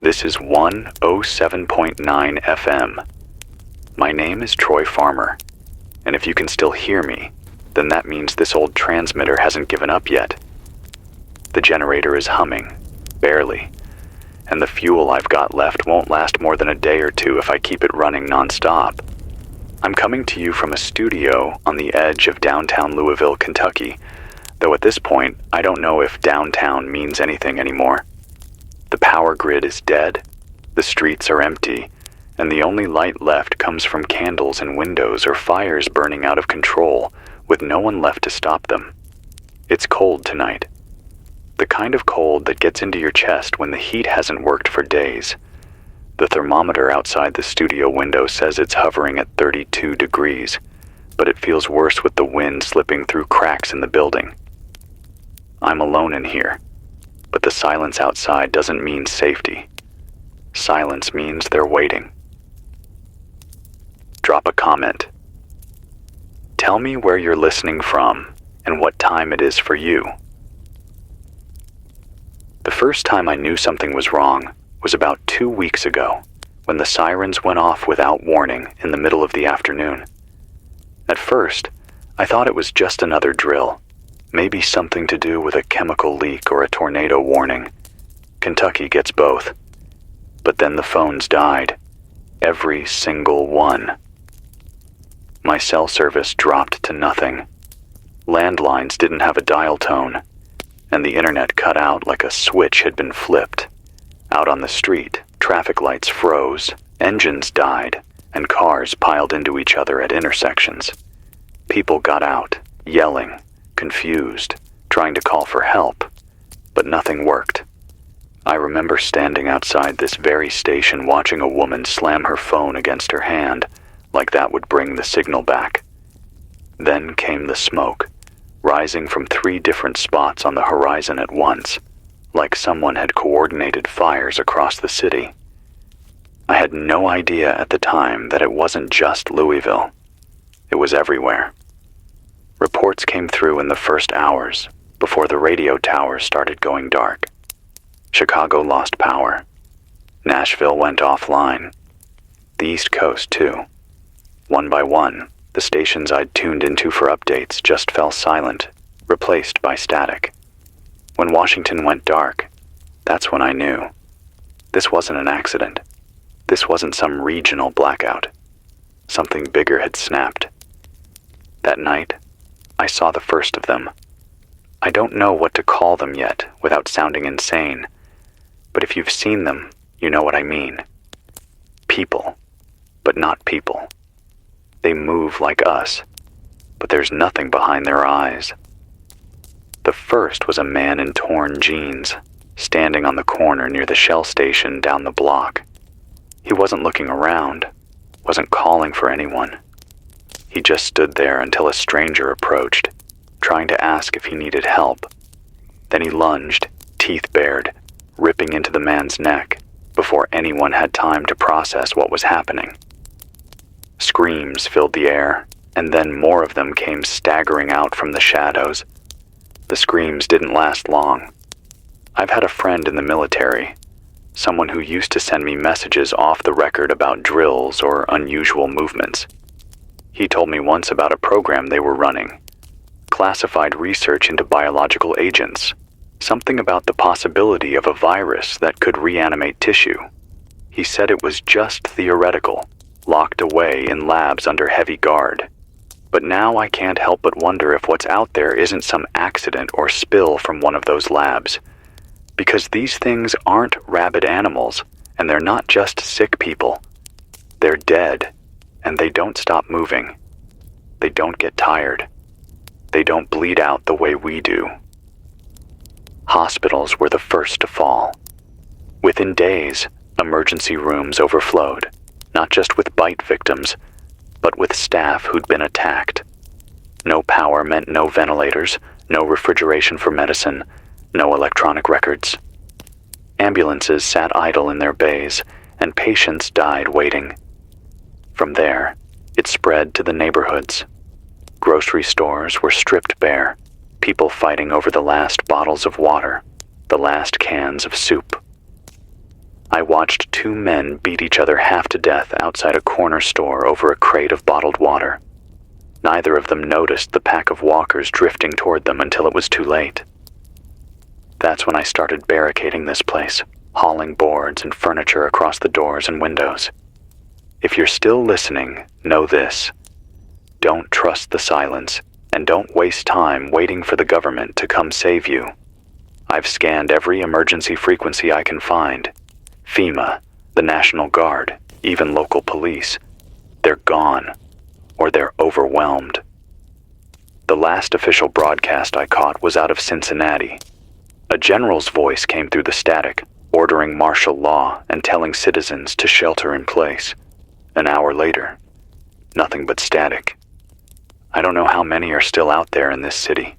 This is 107.9 FM. My name is Troy Farmer, and if you can still hear me, then that means this old transmitter hasn't given up yet. The generator is humming, barely, and the fuel I've got left won't last more than a day or two if I keep it running nonstop. I'm coming to you from a studio on the edge of downtown Louisville, Kentucky, though at this point, I don't know if downtown means anything anymore. The power grid is dead, the streets are empty, and the only light left comes from candles in windows or fires burning out of control, with no one left to stop them. It's cold tonight. The kind of cold that gets into your chest when the heat hasn't worked for days. The thermometer outside the studio window says it's hovering at 32 degrees, but it feels worse with the wind slipping through cracks in the building. I'm alone in here, but the silence outside doesn't mean safety. Silence means they're waiting. Drop a comment. Tell me where you're listening from and what time it is for you. The first time I knew something was wrong was about 2 weeks ago, when the sirens went off without warning in the middle of the afternoon. At first, I thought it was just another drill, maybe something to do with a chemical leak or a tornado warning. Kentucky gets both. But then the phones died. Every single one. My cell service dropped to nothing. Landlines didn't have a dial tone, and the internet cut out like a switch had been flipped. Out on the street, traffic lights froze, engines died, and cars piled into each other at intersections. People got out, yelling, confused, trying to call for help, but nothing worked. I remember standing outside this very station watching a woman slam her phone against her hand, like that would bring the signal back. Then came the smoke, rising from 3 different spots on the horizon at once, like someone had coordinated fires across the city. I had no idea at the time that it wasn't just Louisville. It was everywhere. Reports came through in the first hours, before the radio towers started going dark. Chicago lost power. Nashville went offline. The East Coast, too. One by one, the stations I'd tuned into for updates just fell silent, replaced by static. When Washington went dark, that's when I knew. This wasn't an accident. This wasn't some regional blackout. Something bigger had snapped. That night, I saw the first of them. I don't know what to call them yet without sounding insane, but if you've seen them, you know what I mean. People, but not people. They move like us, but there's nothing behind their eyes. The first was a man in torn jeans, standing on the corner near the Shell station down the block. He wasn't looking around, wasn't calling for anyone. He just stood there until a stranger approached, trying to ask if he needed help. Then he lunged, teeth bared, ripping into the man's neck, before anyone had time to process what was happening. Screams filled the air, and then more of them came staggering out from the shadows. The screams didn't last long. I've had a friend in the military, someone who used to send me messages off the record about drills or unusual movements. He told me once about a program they were running, classified research into biological agents, something about the possibility of a virus that could reanimate tissue. He said it was just theoretical, locked away in labs under heavy guard. But now I can't help but wonder if what's out there isn't some accident or spill from one of those labs. Because these things aren't rabid animals, and they're not just sick people. They're dead, and they don't stop moving. They don't get tired. They don't bleed out the way we do. Hospitals were the first to fall. Within days, emergency rooms overflowed, not just with bite victims, but with staff who'd been attacked. No power meant no ventilators, no refrigeration for medicine, no electronic records. Ambulances sat idle in their bays, and patients died waiting. From there, it spread to the neighborhoods. Grocery stores were stripped bare, people fighting over the last bottles of water, the last cans of soup. I watched two men beat each other half to death outside a corner store over a crate of bottled water. Neither of them noticed the pack of walkers drifting toward them until it was too late. That's when I started barricading this place, hauling boards and furniture across the doors and windows. If you're still listening, know this. Don't trust the silence, and don't waste time waiting for the government to come save you. I've scanned every emergency frequency I can find. FEMA, the National Guard, even local police. They're gone, or they're overwhelmed. The last official broadcast I caught was out of Cincinnati. A general's voice came through the static, ordering martial law and telling citizens to shelter in place. An hour later, nothing but static. I don't know how many are still out there in this city.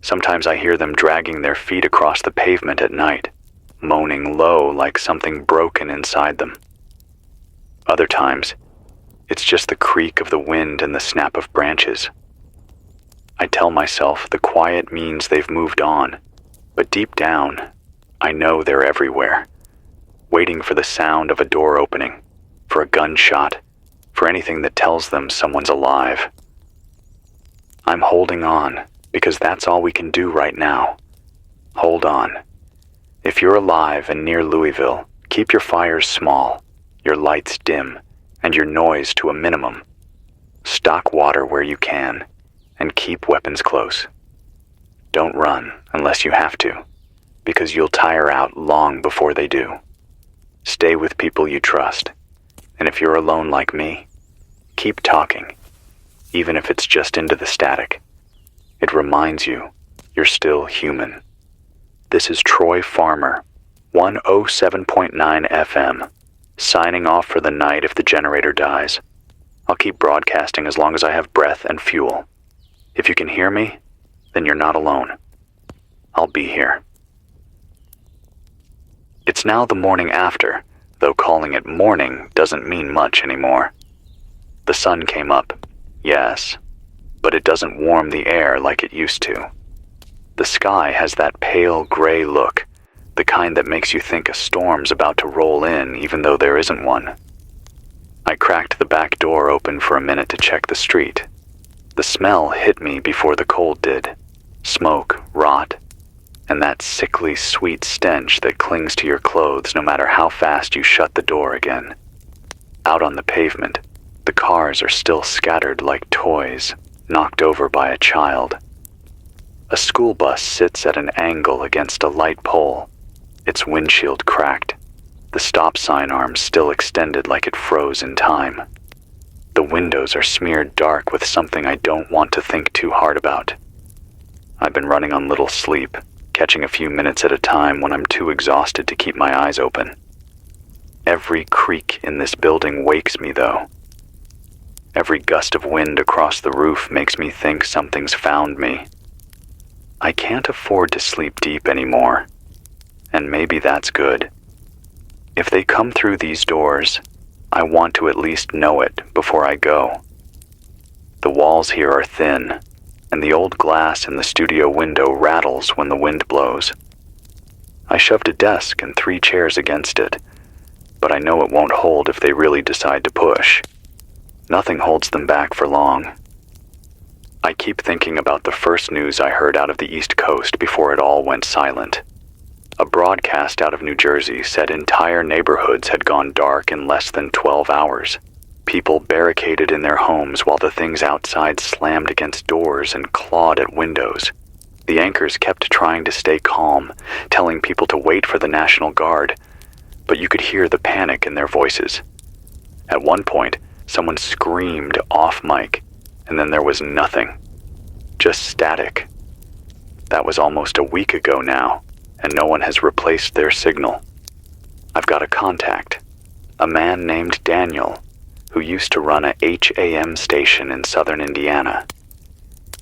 Sometimes I hear them dragging their feet across the pavement at night, moaning low like something broken inside them. Other times, it's just the creak of the wind and the snap of branches. I tell myself the quiet means they've moved on, but deep down, I know they're everywhere, waiting for the sound of a door opening, for a gunshot, for anything that tells them someone's alive. I'm holding on because that's all we can do right now. Hold on. If you're alive and near Louisville, keep your fires small, your lights dim, and your noise to a minimum. Stock water where you can, and keep weapons close. Don't run unless you have to, because you'll tire out long before they do. Stay with people you trust, and if you're alone like me, keep talking, even if it's just into the static. It reminds you you're still human. This is Troy Farmer, 107.9 FM, signing off for the night if the generator dies. I'll keep broadcasting as long as I have breath and fuel. If you can hear me, then you're not alone. I'll be here. It's now the morning after, though calling it morning doesn't mean much anymore. The sun came up, yes, but it doesn't warm the air like it used to. The sky has that pale gray look, the kind that makes you think a storm's about to roll in even though there isn't one. I cracked the back door open for a minute to check the street. The smell hit me before the cold did. Smoke, rot, and that sickly sweet stench that clings to your clothes no matter how fast you shut the door again. Out on the pavement, the cars are still scattered like toys, knocked over by a child. A school bus sits at an angle against a light pole, its windshield cracked, the stop sign arm still extended like it froze in time. The windows are smeared dark with something I don't want to think too hard about. I've been running on little sleep, catching a few minutes at a time when I'm too exhausted to keep my eyes open. Every creak in this building wakes me, though. Every gust of wind across the roof makes me think something's found me. I can't afford to sleep deep anymore, and maybe that's good. If they come through these doors, I want to at least know it before I go. The walls here are thin, and the old glass in the studio window rattles when the wind blows. I shoved a desk and 3 chairs against it, but I know it won't hold if they really decide to push. Nothing holds them back for long. I keep thinking about the first news I heard out of the East Coast before it all went silent. A broadcast out of New Jersey said entire neighborhoods had gone dark in less than 12 hours. People barricaded in their homes while the things outside slammed against doors and clawed at windows. The anchors kept trying to stay calm, telling people to wait for the National Guard, but you could hear the panic in their voices. At one point, someone screamed off mic, and then there was nothing. Just static. That was almost a week ago now, and no one has replaced their signal. I've got a contact, a man named Daniel, who used to run a HAM station in southern Indiana.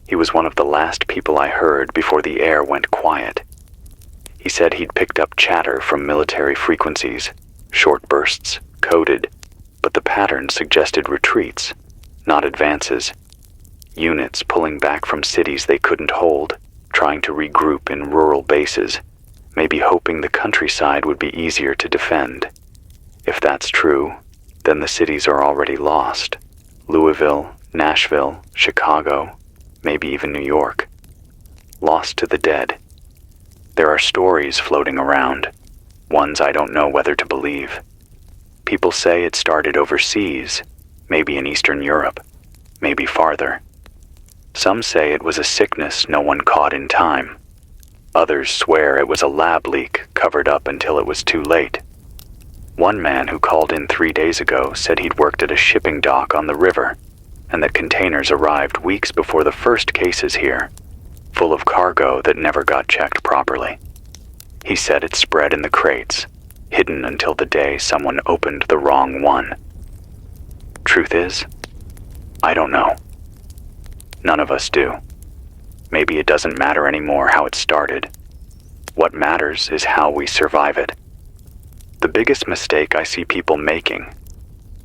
He was one of the last people I heard before the air went quiet. He said he'd picked up chatter from military frequencies, short bursts, coded, but the pattern suggested retreats, not advances. Units pulling back from cities they couldn't hold, trying to regroup in rural bases, maybe hoping the countryside would be easier to defend. If that's true, then the cities are already lost. Louisville, Nashville, Chicago, maybe even New York. Lost to the dead. There are stories floating around, ones I don't know whether to believe. People say it started overseas, maybe in Eastern Europe, maybe farther. Some say it was a sickness no one caught in time. Others swear it was a lab leak covered up until it was too late. One man who called in 3 days ago said he'd worked at a shipping dock on the river, and that containers arrived weeks before the first cases here, full of cargo that never got checked properly. He said it spread in the crates, hidden until the day someone opened the wrong one. Truth is, I don't know. None of us do. Maybe it doesn't matter anymore how it started. What matters is how we survive it. The biggest mistake I see people making,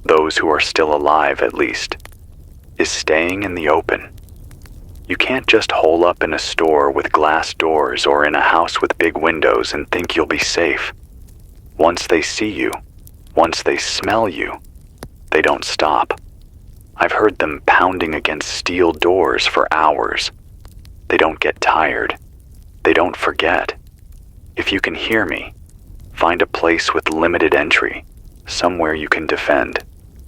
those who are still alive at least, is staying in the open. You can't just hole up in a store with glass doors or in a house with big windows and think you'll be safe. Once they see you, once they smell you, they don't stop. I've heard them pounding against steel doors for hours. They don't get tired. They don't forget. If you can hear me, find a place with limited entry, somewhere you can defend.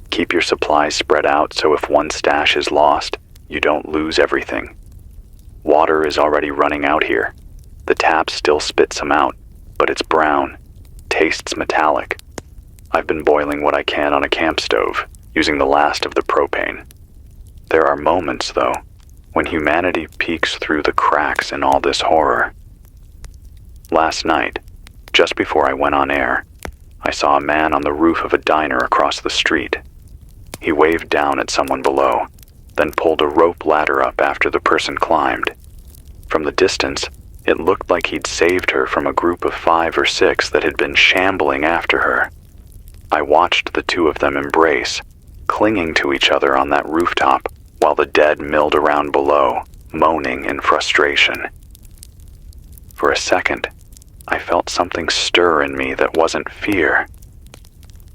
Keep your supplies spread out so if one stash is lost, you don't lose everything. Water is already running out here. The tap still spits some out, but it's brown, tastes metallic. I've been boiling what I can on a camp stove, using the last of the propane. There are moments, though, when humanity peeks through the cracks in all this horror. Last night, just before I went on air, I saw a man on the roof of a diner across the street. He waved down at someone below, then pulled a rope ladder up after the person climbed. From the distance, it looked like he'd saved her from a group of 5 or 6 that had been shambling after her. I watched the two of them embrace, clinging to each other on that rooftop, while the dead milled around below, moaning in frustration. For a second, I felt something stir in me that wasn't fear.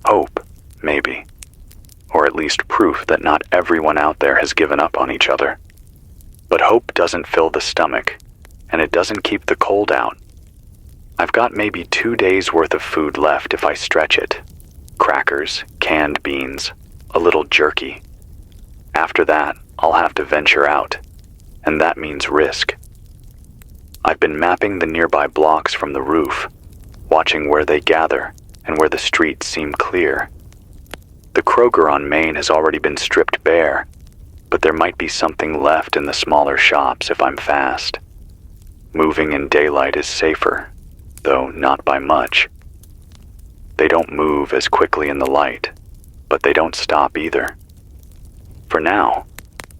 Hope, maybe. Or at least proof that not everyone out there has given up on each other. But hope doesn't fill the stomach, and it doesn't keep the cold out. I've got maybe 2 days' worth of food left if I stretch it. Crackers, canned beans, a little jerky. After that, I'll have to venture out, and that means risk. I've been mapping the nearby blocks from the roof, watching where they gather and where the streets seem clear. The Kroger on Main has already been stripped bare, but there might be something left in the smaller shops if I'm fast. Moving in daylight is safer, though not by much. They don't move as quickly in the light, but they don't stop either. For now,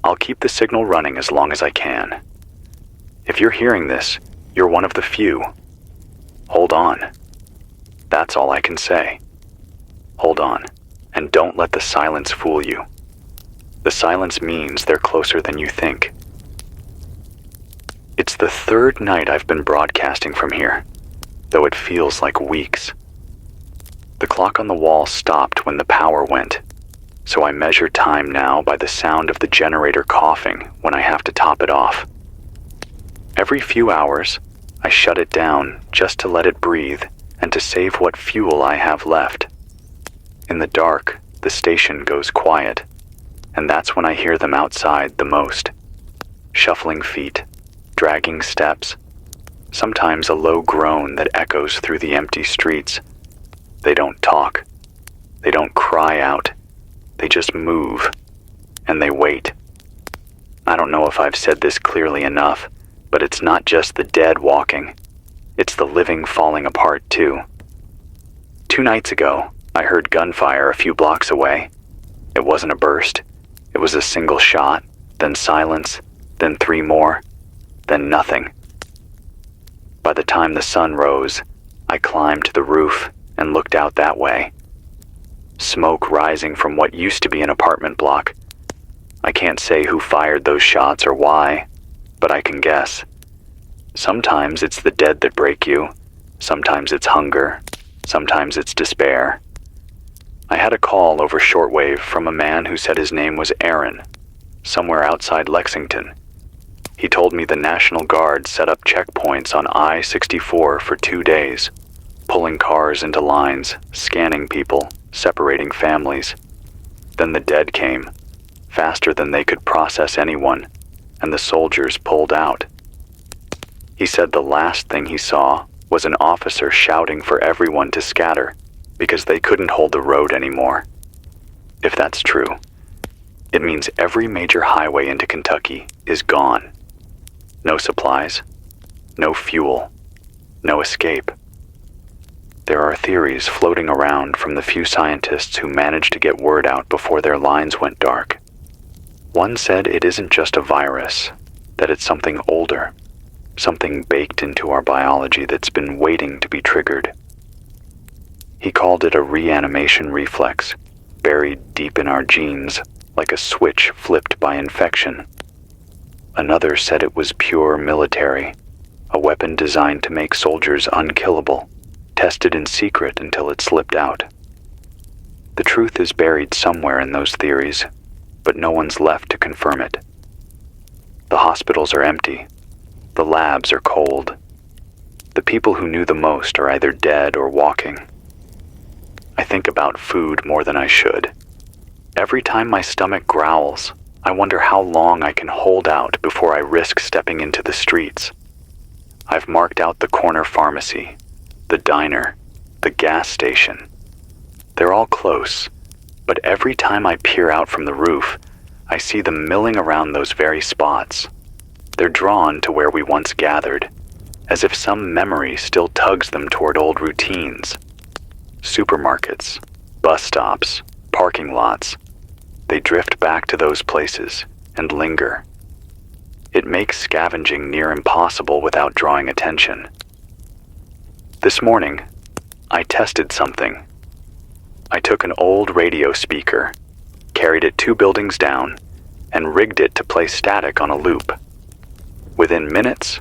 I'll keep the signal running as long as I can. If you're hearing this, you're one of the few. Hold on. That's all I can say. Hold on, and don't let the silence fool you. The silence means they're closer than you think. It's the 3rd night I've been broadcasting from here, though it feels like weeks. The clock on the wall stopped when the power went, so I measure time now by the sound of the generator coughing when I have to top it off. Every few hours, I shut it down just to let it breathe and to save what fuel I have left. In the dark, the station goes quiet, and that's when I hear them outside the most. Shuffling feet, dragging steps, sometimes a low groan that echoes through the empty streets. They don't talk. They don't cry out. They just move, and they wait. I don't know if I've said this clearly enough, but it's not just the dead walking. It's the living falling apart, too. 2 nights ago, I heard gunfire a few blocks away. It wasn't a burst. It was a single shot, then silence, then 3 more, then nothing. By the time the sun rose, I climbed to the roof and looked out that way. Smoke rising from what used to be an apartment block. I can't say who fired those shots or why, but I can guess. Sometimes it's the dead that break you, Sometimes it's hunger, sometimes it's despair. I had a call over shortwave from a man who said his name was Aaron, somewhere outside Lexington. He told me the National Guard set up checkpoints on I-64 for 2 days, pulling cars into lines, scanning people, separating families. Then the dead came, faster than they could process anyone, and the soldiers pulled out. He said the last thing he saw was an officer shouting for everyone to scatter because they couldn't hold the road anymore. If that's true, it means every major highway into Kentucky is gone. No supplies, no fuel, no escape. There are theories floating around from the few scientists who managed to get word out before their lines went dark. One said it isn't just a virus, that it's something older, something baked into our biology that's been waiting to be triggered. He called it a reanimation reflex, buried deep in our genes, like a switch flipped by infection. Another said it was pure military, a weapon designed to make soldiers unkillable, tested in secret until it slipped out. The truth is buried somewhere in those theories, but no one's left to confirm it. The hospitals are empty. The labs are cold. The people who knew the most are either dead or walking. I think about food more than I should. Every time my stomach growls, I wonder how long I can hold out before I risk stepping into the streets. I've marked out the corner pharmacy, the diner, the gas station. They're all close, but every time I peer out from the roof, I see them milling around those very spots. They're drawn to where we once gathered, as if some memory still tugs them toward old routines. Supermarkets, bus stops, parking lots. They drift back to those places and linger. It makes scavenging near impossible without drawing attention. This morning, I tested something. I took an old radio speaker, carried it 2 buildings down, and rigged it to play static on a loop. Within minutes,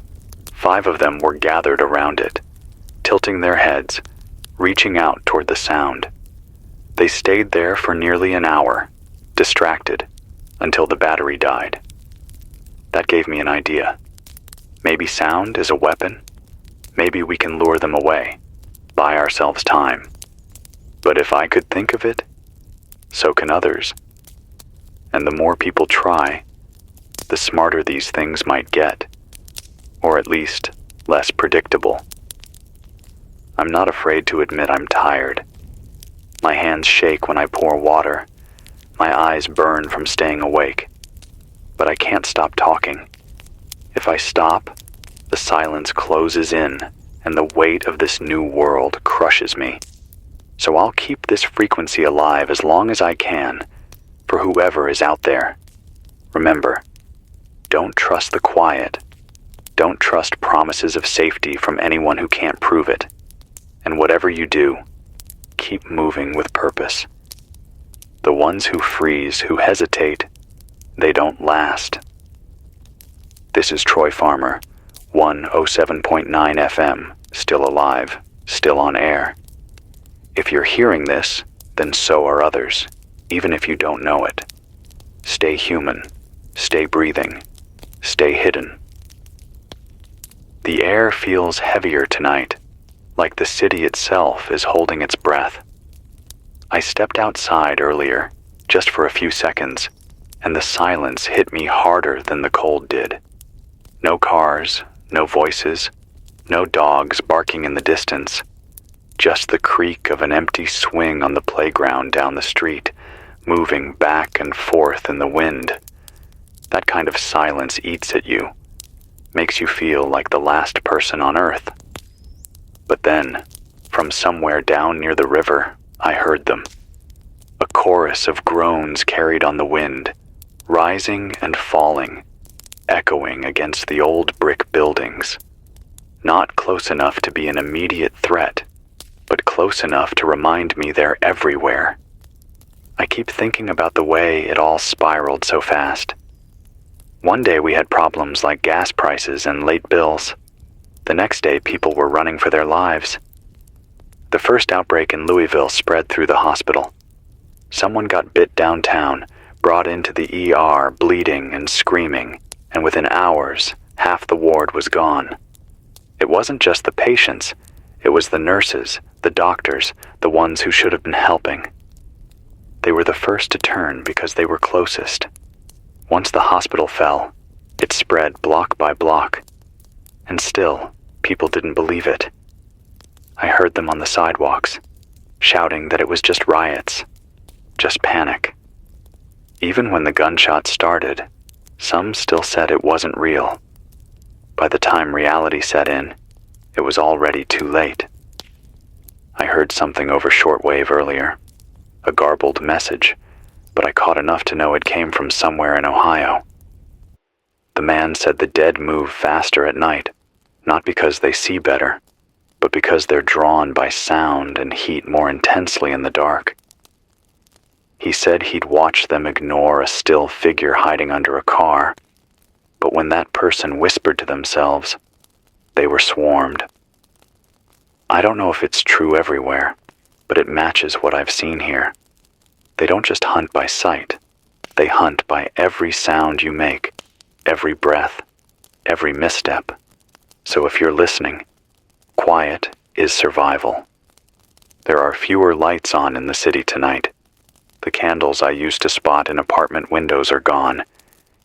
5 of them were gathered around it, tilting their heads, reaching out toward the sound. They stayed there for nearly an hour, distracted, until the battery died. That gave me an idea. Maybe sound is a weapon. Maybe we can lure them away, buy ourselves time. But if I could think of it, so can others. And the more people try, the smarter these things might get, or at least less predictable. I'm not afraid to admit I'm tired. My hands shake when I pour water. My eyes burn from staying awake. But I can't stop talking. If I stop, the silence closes in, and the weight of this new world crushes me. So I'll keep this frequency alive as long as I can, for whoever is out there. Remember, don't trust the quiet. Don't trust promises of safety from anyone who can't prove it. And whatever you do, keep moving with purpose. The ones who freeze, who hesitate, they don't last. This is Troy Farmer, 107.9 FM, still alive, still on air. If you're hearing this, then so are others, even if you don't know it. Stay human, stay breathing, stay hidden. The air feels heavier tonight, like the city itself is holding its breath. I stepped outside earlier, just for a few seconds, and the silence hit me harder than the cold did. No cars, no voices, no dogs barking in the distance, just the creak of an empty swing on the playground down the street, moving back and forth in the wind. That kind of silence eats at you, makes you feel like the last person on earth. But then, from somewhere down near the river, I heard them. A chorus of groans carried on the wind, rising and falling, echoing against the old brick buildings. Not close enough to be an immediate threat, but close enough to remind me they're everywhere. I keep thinking about the way it all spiraled so fast. One day we had problems like gas prices and late bills. The next day, people were running for their lives. The first outbreak in Louisville spread through the hospital. Someone got bit downtown, brought into the ER, bleeding and screaming, and within hours, half the ward was gone. It wasn't just the patients, it was the nurses, the doctors, the ones who should have been helping. They were the first to turn because they were closest. Once the hospital fell, it spread block by block. And still, people didn't believe it. I heard them on the sidewalks, shouting that it was just riots, just panic. Even when the gunshots started, some still said it wasn't real. By the time reality set in, it was already too late. I heard something over shortwave earlier, a garbled message, but I caught enough to know it came from somewhere in Ohio. The man said the dead move faster at night, not because they see better, but because they're drawn by sound and heat more intensely in the dark. He said he'd watched them ignore a still figure hiding under a car, but when that person whispered to themselves, they were swarmed. I don't know if it's true everywhere, but it matches what I've seen here. They don't just hunt by sight, they hunt by every sound you make, every breath, every misstep. So if you're listening, quiet is survival. There are fewer lights on in the city tonight. The candles I used to spot in apartment windows are gone.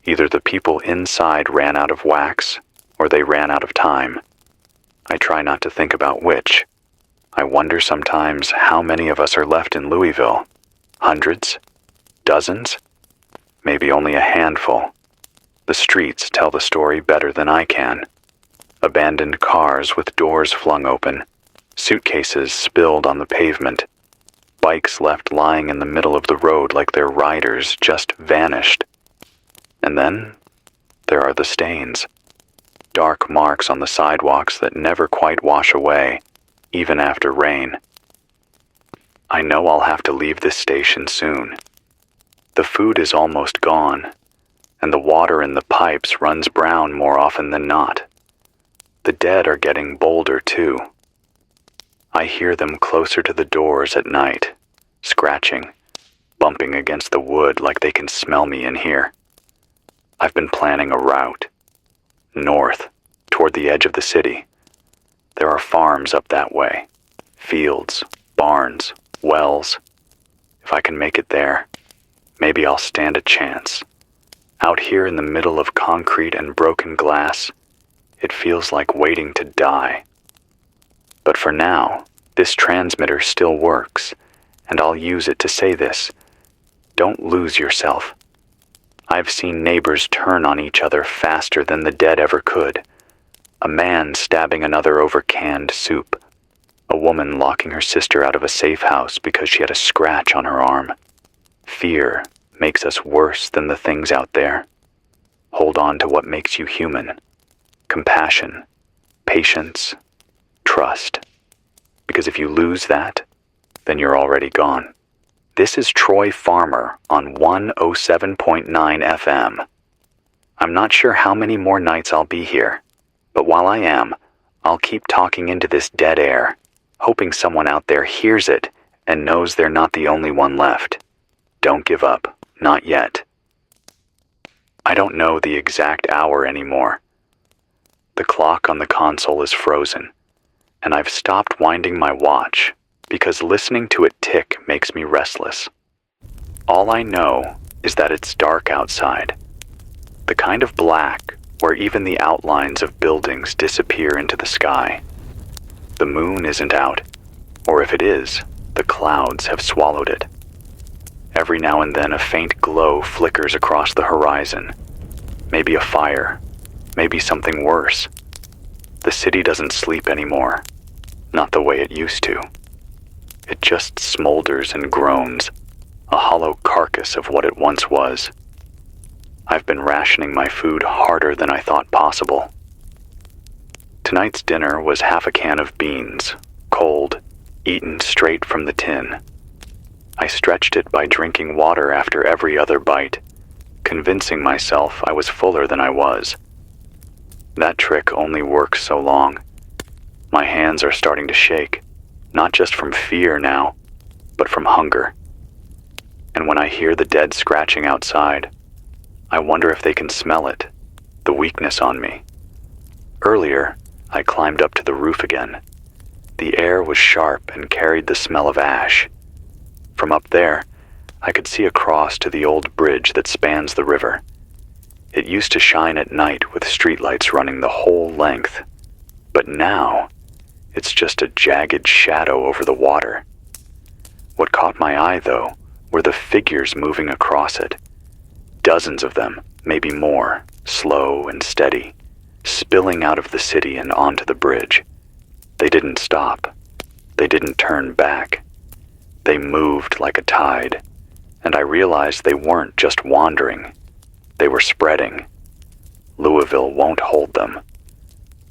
Either the people inside ran out of wax, or they ran out of time. I try not to think about which. I wonder sometimes how many of us are left in Louisville. Hundreds? Dozens? Maybe only a handful. The streets tell the story better than I can. Abandoned cars with doors flung open, suitcases spilled on the pavement, bikes left lying in the middle of the road like their riders just vanished. And then there are the stains. Dark marks on the sidewalks that never quite wash away, even after rain. I know I'll have to leave this station soon. The food is almost gone, and the water in the pipes runs brown more often than not. The dead are getting bolder too. I hear them closer to the doors at night, scratching, bumping against the wood like they can smell me in here. I've been planning a route. North, toward the edge of the city. There are farms up that way. Fields, barns, wells. If I can make it there, maybe I'll stand a chance. Out here in the middle of concrete and broken glass, it feels like waiting to die. But for now, this transmitter still works, and I'll use it to say this. Don't lose yourself. I've seen neighbors turn on each other faster than the dead ever could. A man stabbing another over canned soup. A woman locking her sister out of a safe house because she had a scratch on her arm. Fear makes us worse than the things out there. Hold on to what makes you human. Compassion, patience, trust. Because if you lose that, then you're already gone. This is Troy Farmer on 107.9 FM. I'm not sure how many more nights I'll be here, but while I am, I'll keep talking into this dead air, hoping someone out there hears it and knows they're not the only one left. Don't give up, not yet. I don't know the exact hour anymore. The clock on the console is frozen, and I've stopped winding my watch because listening to it tick makes me restless. All I know is that it's dark outside. The kind of black where even the outlines of buildings disappear into the sky. The moon isn't out, or if it is, the clouds have swallowed it. Every now and then a faint glow flickers across the horizon. Maybe a fire, maybe something worse. The city doesn't sleep anymore, not the way it used to. It just smolders and groans, a hollow carcass of what it once was. I've been rationing my food harder than I thought possible. Tonight's dinner was half a can of beans, cold, eaten straight from the tin. I stretched it by drinking water after every other bite, convincing myself I was fuller than I was. That trick only works so long. My hands are starting to shake, not just from fear now, but from hunger. And when I hear the dead scratching outside, I wonder if they can smell it, the weakness on me. Earlier, I climbed up to the roof again. The air was sharp and carried the smell of ash. From up there, I could see across to the old bridge that spans the river. It used to shine at night with streetlights running the whole length, but now it's just a jagged shadow over the water. What caught my eye, though, were the figures moving across it. Dozens of them, maybe more, slow and steady, spilling out of the city and onto the bridge. They didn't stop. They didn't turn back. They moved like a tide, and I realized they weren't just wandering. They were spreading. Louisville won't hold them.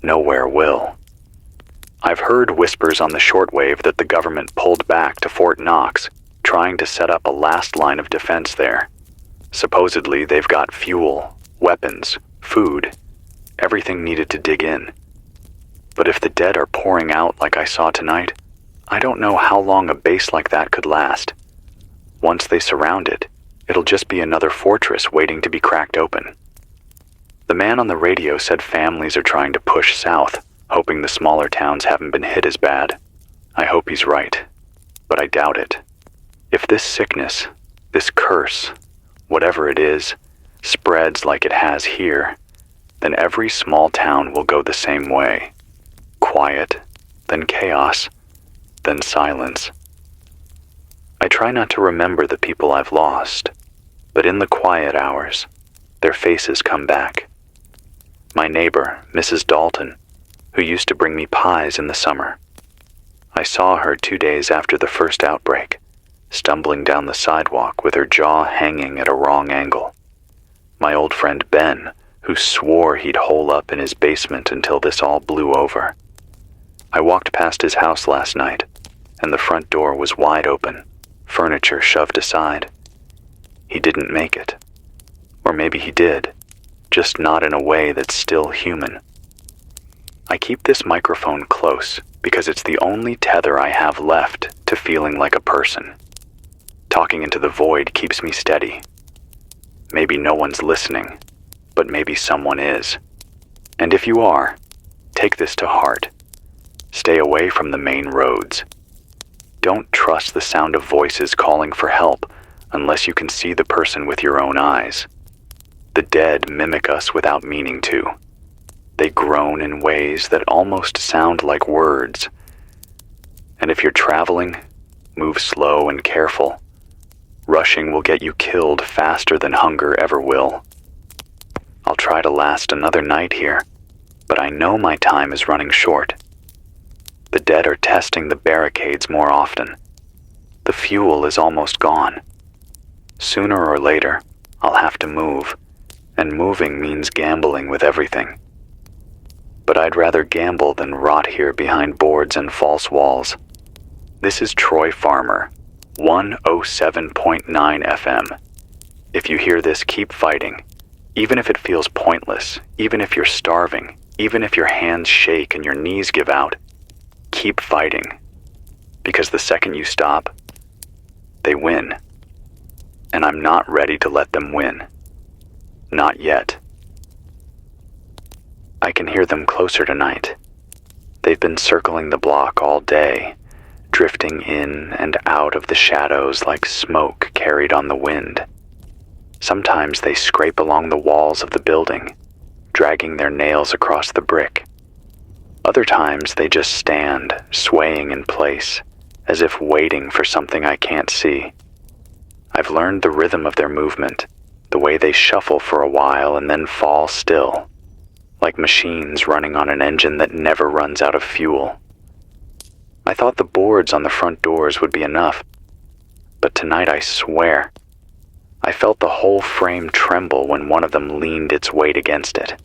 Nowhere will. I've heard whispers on the shortwave that the government pulled back to Fort Knox, trying to set up a last line of defense there. Supposedly, they've got fuel, weapons, food, everything needed to dig in. But if the dead are pouring out like I saw tonight, I don't know how long a base like that could last. Once they surround it, it'll just be another fortress waiting to be cracked open. The man on the radio said families are trying to push south, hoping the smaller towns haven't been hit as bad. I hope he's right, but I doubt it. If this sickness, this curse, whatever it is, spreads like it has here, then every small town will go the same way. Quiet, then chaos, then silence. I try not to remember the people I've lost, but in the quiet hours, their faces come back. My neighbor, Mrs. Dalton, who used to bring me pies in the summer. I saw her 2 days after the first outbreak, stumbling down the sidewalk with her jaw hanging at a wrong angle. My old friend Ben, who swore he'd hole up in his basement until this all blew over. I walked past his house last night, and the front door was wide open, furniture shoved aside. He didn't make it. Or maybe he did, just not in a way that's still human. I keep this microphone close because it's the only tether I have left to feeling like a person. Talking into the void keeps me steady. Maybe no one's listening, but maybe someone is. And if you are, take this to heart. Stay away from the main roads. Don't trust the sound of voices calling for help unless you can see the person with your own eyes. The dead mimic us without meaning to. They groan in ways that almost sound like words. And if you're traveling, move slow and careful. Rushing will get you killed faster than hunger ever will. I'll try to last another night here, but I know my time is running short. The dead are testing the barricades more often. The fuel is almost gone. Sooner or later, I'll have to move, and moving means gambling with everything. But I'd rather gamble than rot here behind boards and false walls. This is Troy Farmer, 107.9 FM. If you hear this, keep fighting. Even if it feels pointless, even if you're starving, even if your hands shake and your knees give out, keep fighting. Because the second you stop, they win. And I'm not ready to let them win. Not yet. I can hear them closer tonight. They've been circling the block all day, drifting in and out of the shadows like smoke carried on the wind. Sometimes they scrape along the walls of the building, dragging their nails across the brick. Other times they just stand, swaying in place, as if waiting for something I can't see. I've learned the rhythm of their movement, the way they shuffle for a while and then fall still, like machines running on an engine that never runs out of fuel. I thought the boards on the front doors would be enough, but tonight I swear, I felt the whole frame tremble when one of them leaned its weight against it.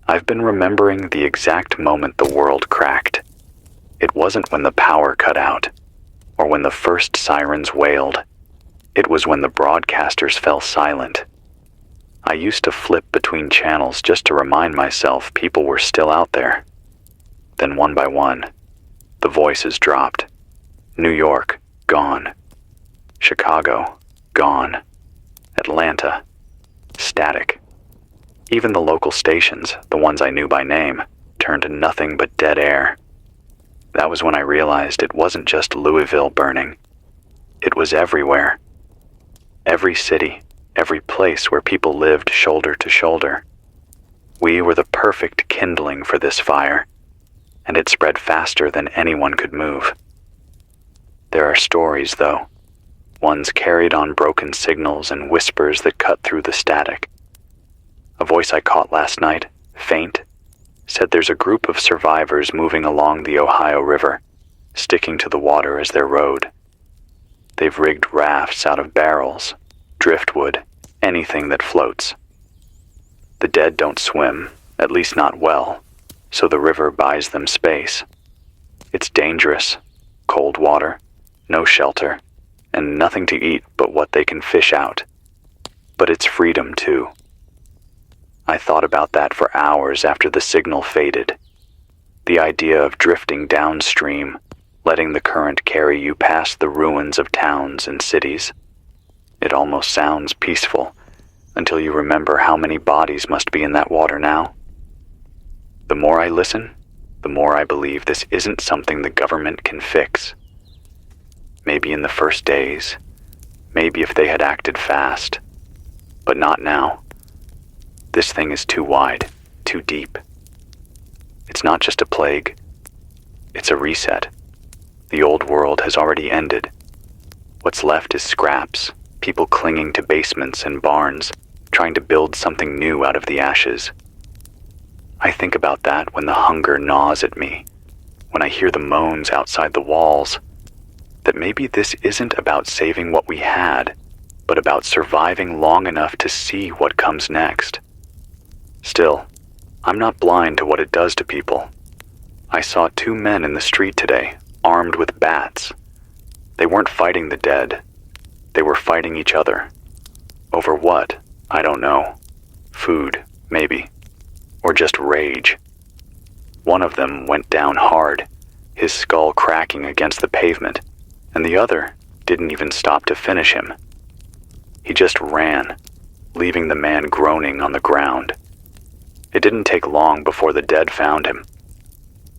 I've been remembering the exact moment the world cracked. It wasn't when the power cut out, or when the first sirens wailed. It was when the broadcasters fell silent. I used to flip between channels just to remind myself people were still out there. Then one by one, the voices dropped. New York, gone. Chicago, gone. Atlanta, static. Even the local stations, the ones I knew by name, turned to nothing but dead air. That was when I realized it wasn't just Louisville burning. It was everywhere. Every city, every place where people lived shoulder to shoulder. We were the perfect kindling for this fire, and it spread faster than anyone could move. There are stories, though, ones carried on broken signals and whispers that cut through the static. A voice I caught last night, faint, said there's a group of survivors moving along the Ohio River, sticking to the water as their road. They've rigged rafts out of barrels, driftwood, anything that floats. The dead don't swim, at least not well, so the river buys them space. It's dangerous, cold water, no shelter, and nothing to eat but what they can fish out. But it's freedom, too. I thought about that for hours after the signal faded. The idea of drifting downstream, letting the current carry you past the ruins of towns and cities. It almost sounds peaceful, until you remember how many bodies must be in that water now. The more I listen, the more I believe this isn't something the government can fix. Maybe in the first days, maybe if they had acted fast, but not now. This thing is too wide, too deep. It's not just a plague, it's a reset. The old world has already ended. What's left is scraps, people clinging to basements and barns, trying to build something new out of the ashes. I think about that when the hunger gnaws at me, when I hear the moans outside the walls, that maybe this isn't about saving what we had, but about surviving long enough to see what comes next. Still, I'm not blind to what it does to people. I saw 2 men in the street today, armed with bats. They weren't fighting the dead. They were fighting each other. Over what? I don't know. Food, maybe. Or just rage. One of them went down hard, his skull cracking against the pavement, and the other didn't even stop to finish him. He just ran, leaving the man groaning on the ground. It didn't take long before the dead found him.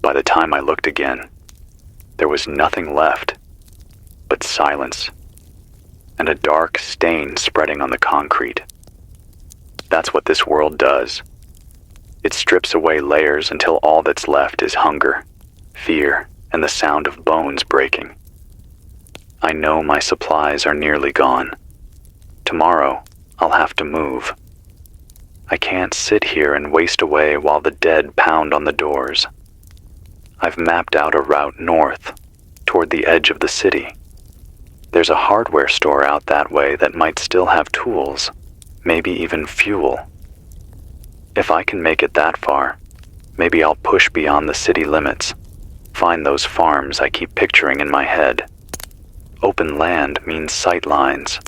By the time I looked again, there was nothing left but silence and a dark stain spreading on the concrete. That's what this world does. It strips away layers until all that's left is hunger, fear, and the sound of bones breaking. I know my supplies are nearly gone. Tomorrow, I'll have to move. I can't sit here and waste away while the dead pound on the doors. I've mapped out a route north, toward the edge of the city. There's a hardware store out that way that might still have tools, maybe even fuel. If I can make it that far, maybe I'll push beyond the city limits, find those farms I keep picturing in my head. Open land means sight lines,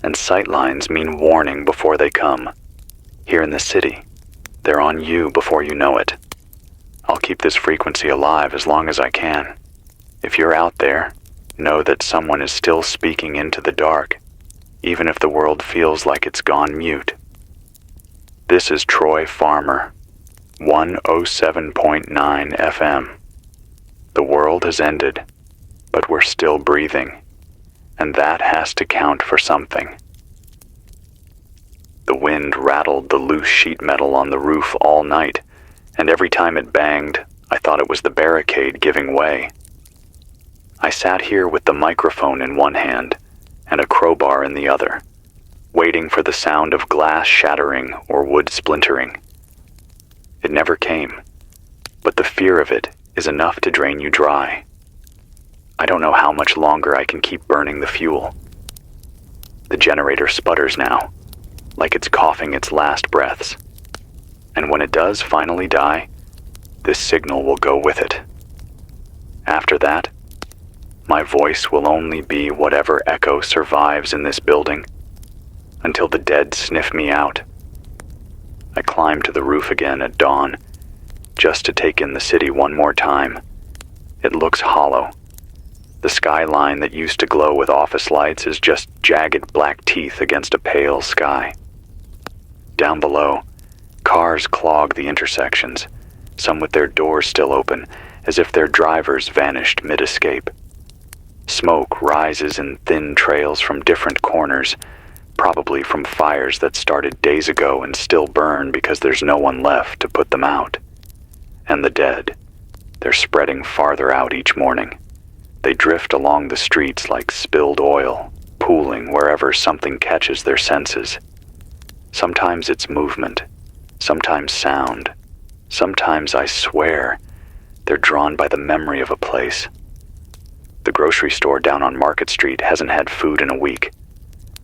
and sight lines mean warning before they come. Here in the city, they're on you before you know it. I'll keep this frequency alive as long as I can. If you're out there, know that someone is still speaking into the dark, even if the world feels like it's gone mute. This is Troy Farmer, 107.9 FM. The world has ended, but we're still breathing, and that has to count for something. The wind rattled the loose sheet metal on the roof all night, and every time it banged, I thought it was the barricade giving way. I sat here with the microphone in one hand and a crowbar in the other, waiting for the sound of glass shattering or wood splintering. It never came, but the fear of it is enough to drain you dry. I don't know how much longer I can keep burning the fuel. The generator sputters now, like it's coughing its last breaths. And when it does finally die, this signal will go with it. After that, my voice will only be whatever echo survives in this building, until the dead sniff me out. I climbed to the roof again at dawn, just to take in the city one more time. It looks hollow. The skyline that used to glow with office lights is just jagged black teeth against a pale sky. Down below, cars clog the intersections, some with their doors still open, as if their drivers vanished mid-escape. Smoke rises in thin trails from different corners, probably from fires that started days ago and still burn because there's no one left to put them out. And the dead, they're spreading farther out each morning. They drift along the streets like spilled oil, pooling wherever something catches their senses. Sometimes it's movement, sometimes sound, sometimes, I swear, they're drawn by the memory of a place. The grocery store down on Market Street hasn't had food in a week,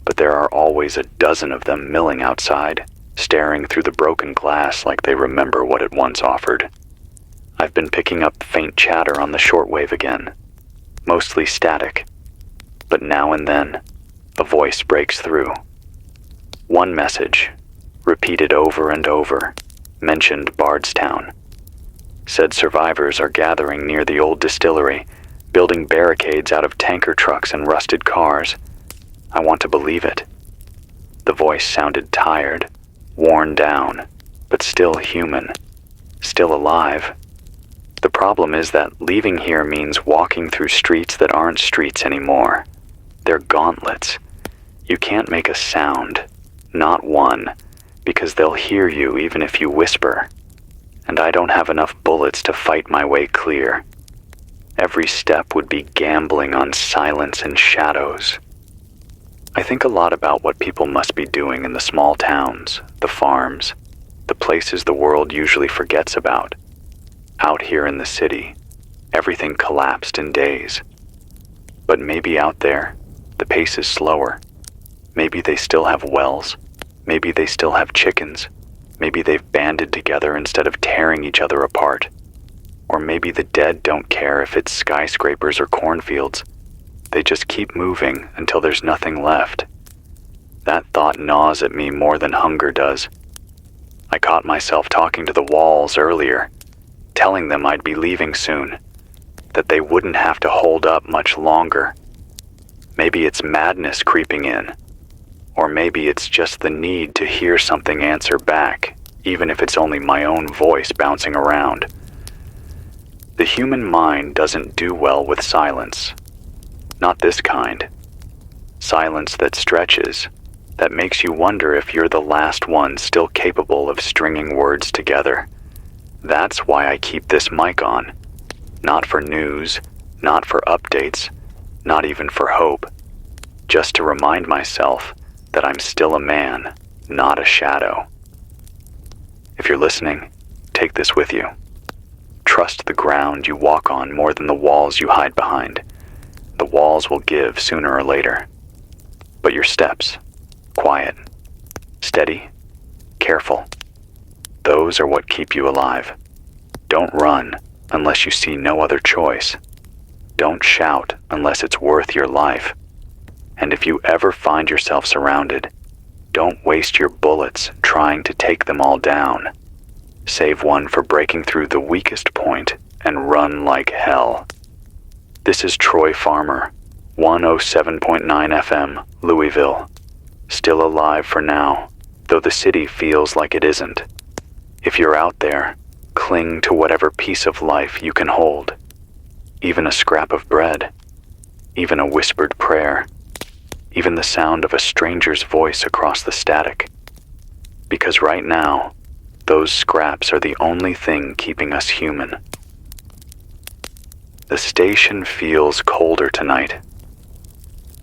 but there are always a dozen of them milling outside, staring through the broken glass like they remember what it once offered. I've been picking up faint chatter on the shortwave again, mostly static, but now and then, a voice breaks through. One message, repeated over and over, mentioned Bardstown. Said survivors are gathering near the old distillery, building barricades out of tanker trucks and rusted cars. I want to believe it. The voice sounded tired, worn down, but still human, still alive. The problem is that leaving here means walking through streets that aren't streets anymore. They're gauntlets. You can't make a sound, not one, because they'll hear you even if you whisper. And I don't have enough bullets to fight my way clear. Every step would be gambling on silence and shadows. I think a lot about what people must be doing in the small towns, the farms, the places the world usually forgets about. Out here in the city, everything collapsed in days. But maybe out there, the pace is slower. Maybe they still have wells. Maybe they still have chickens. Maybe they've banded together instead of tearing each other apart. Or maybe the dead don't care if it's skyscrapers or cornfields. They just keep moving until there's nothing left. That thought gnaws at me more than hunger does. I caught myself talking to the walls earlier, telling them I'd be leaving soon, that they wouldn't have to hold up much longer. Maybe it's madness creeping in, or maybe it's just the need to hear something answer back, even if it's only my own voice bouncing around. The human mind doesn't do well with silence. Not this kind. Silence that stretches, that makes you wonder if you're the last one still capable of stringing words together. That's why I keep this mic on. Not for news, not for updates, not even for hope. Just to remind myself that I'm still a man, not a shadow. If you're listening, take this with you. Trust the ground you walk on more than the walls you hide behind. The walls will give sooner or later. But your steps, quiet, steady, careful, those are what keep you alive. Don't run unless you see no other choice. Don't shout unless it's worth your life. And if you ever find yourself surrounded, don't waste your bullets trying to take them all down. Save one for breaking through the weakest point and run like hell. This is Troy Farmer, 107.9 FM, Louisville. Still alive for now, though the city feels like it isn't. If you're out there, cling to whatever piece of life you can hold. Even a scrap of bread, even a whispered prayer, even the sound of a stranger's voice across the static. Because right now, those scraps are the only thing keeping us human. The station feels colder tonight.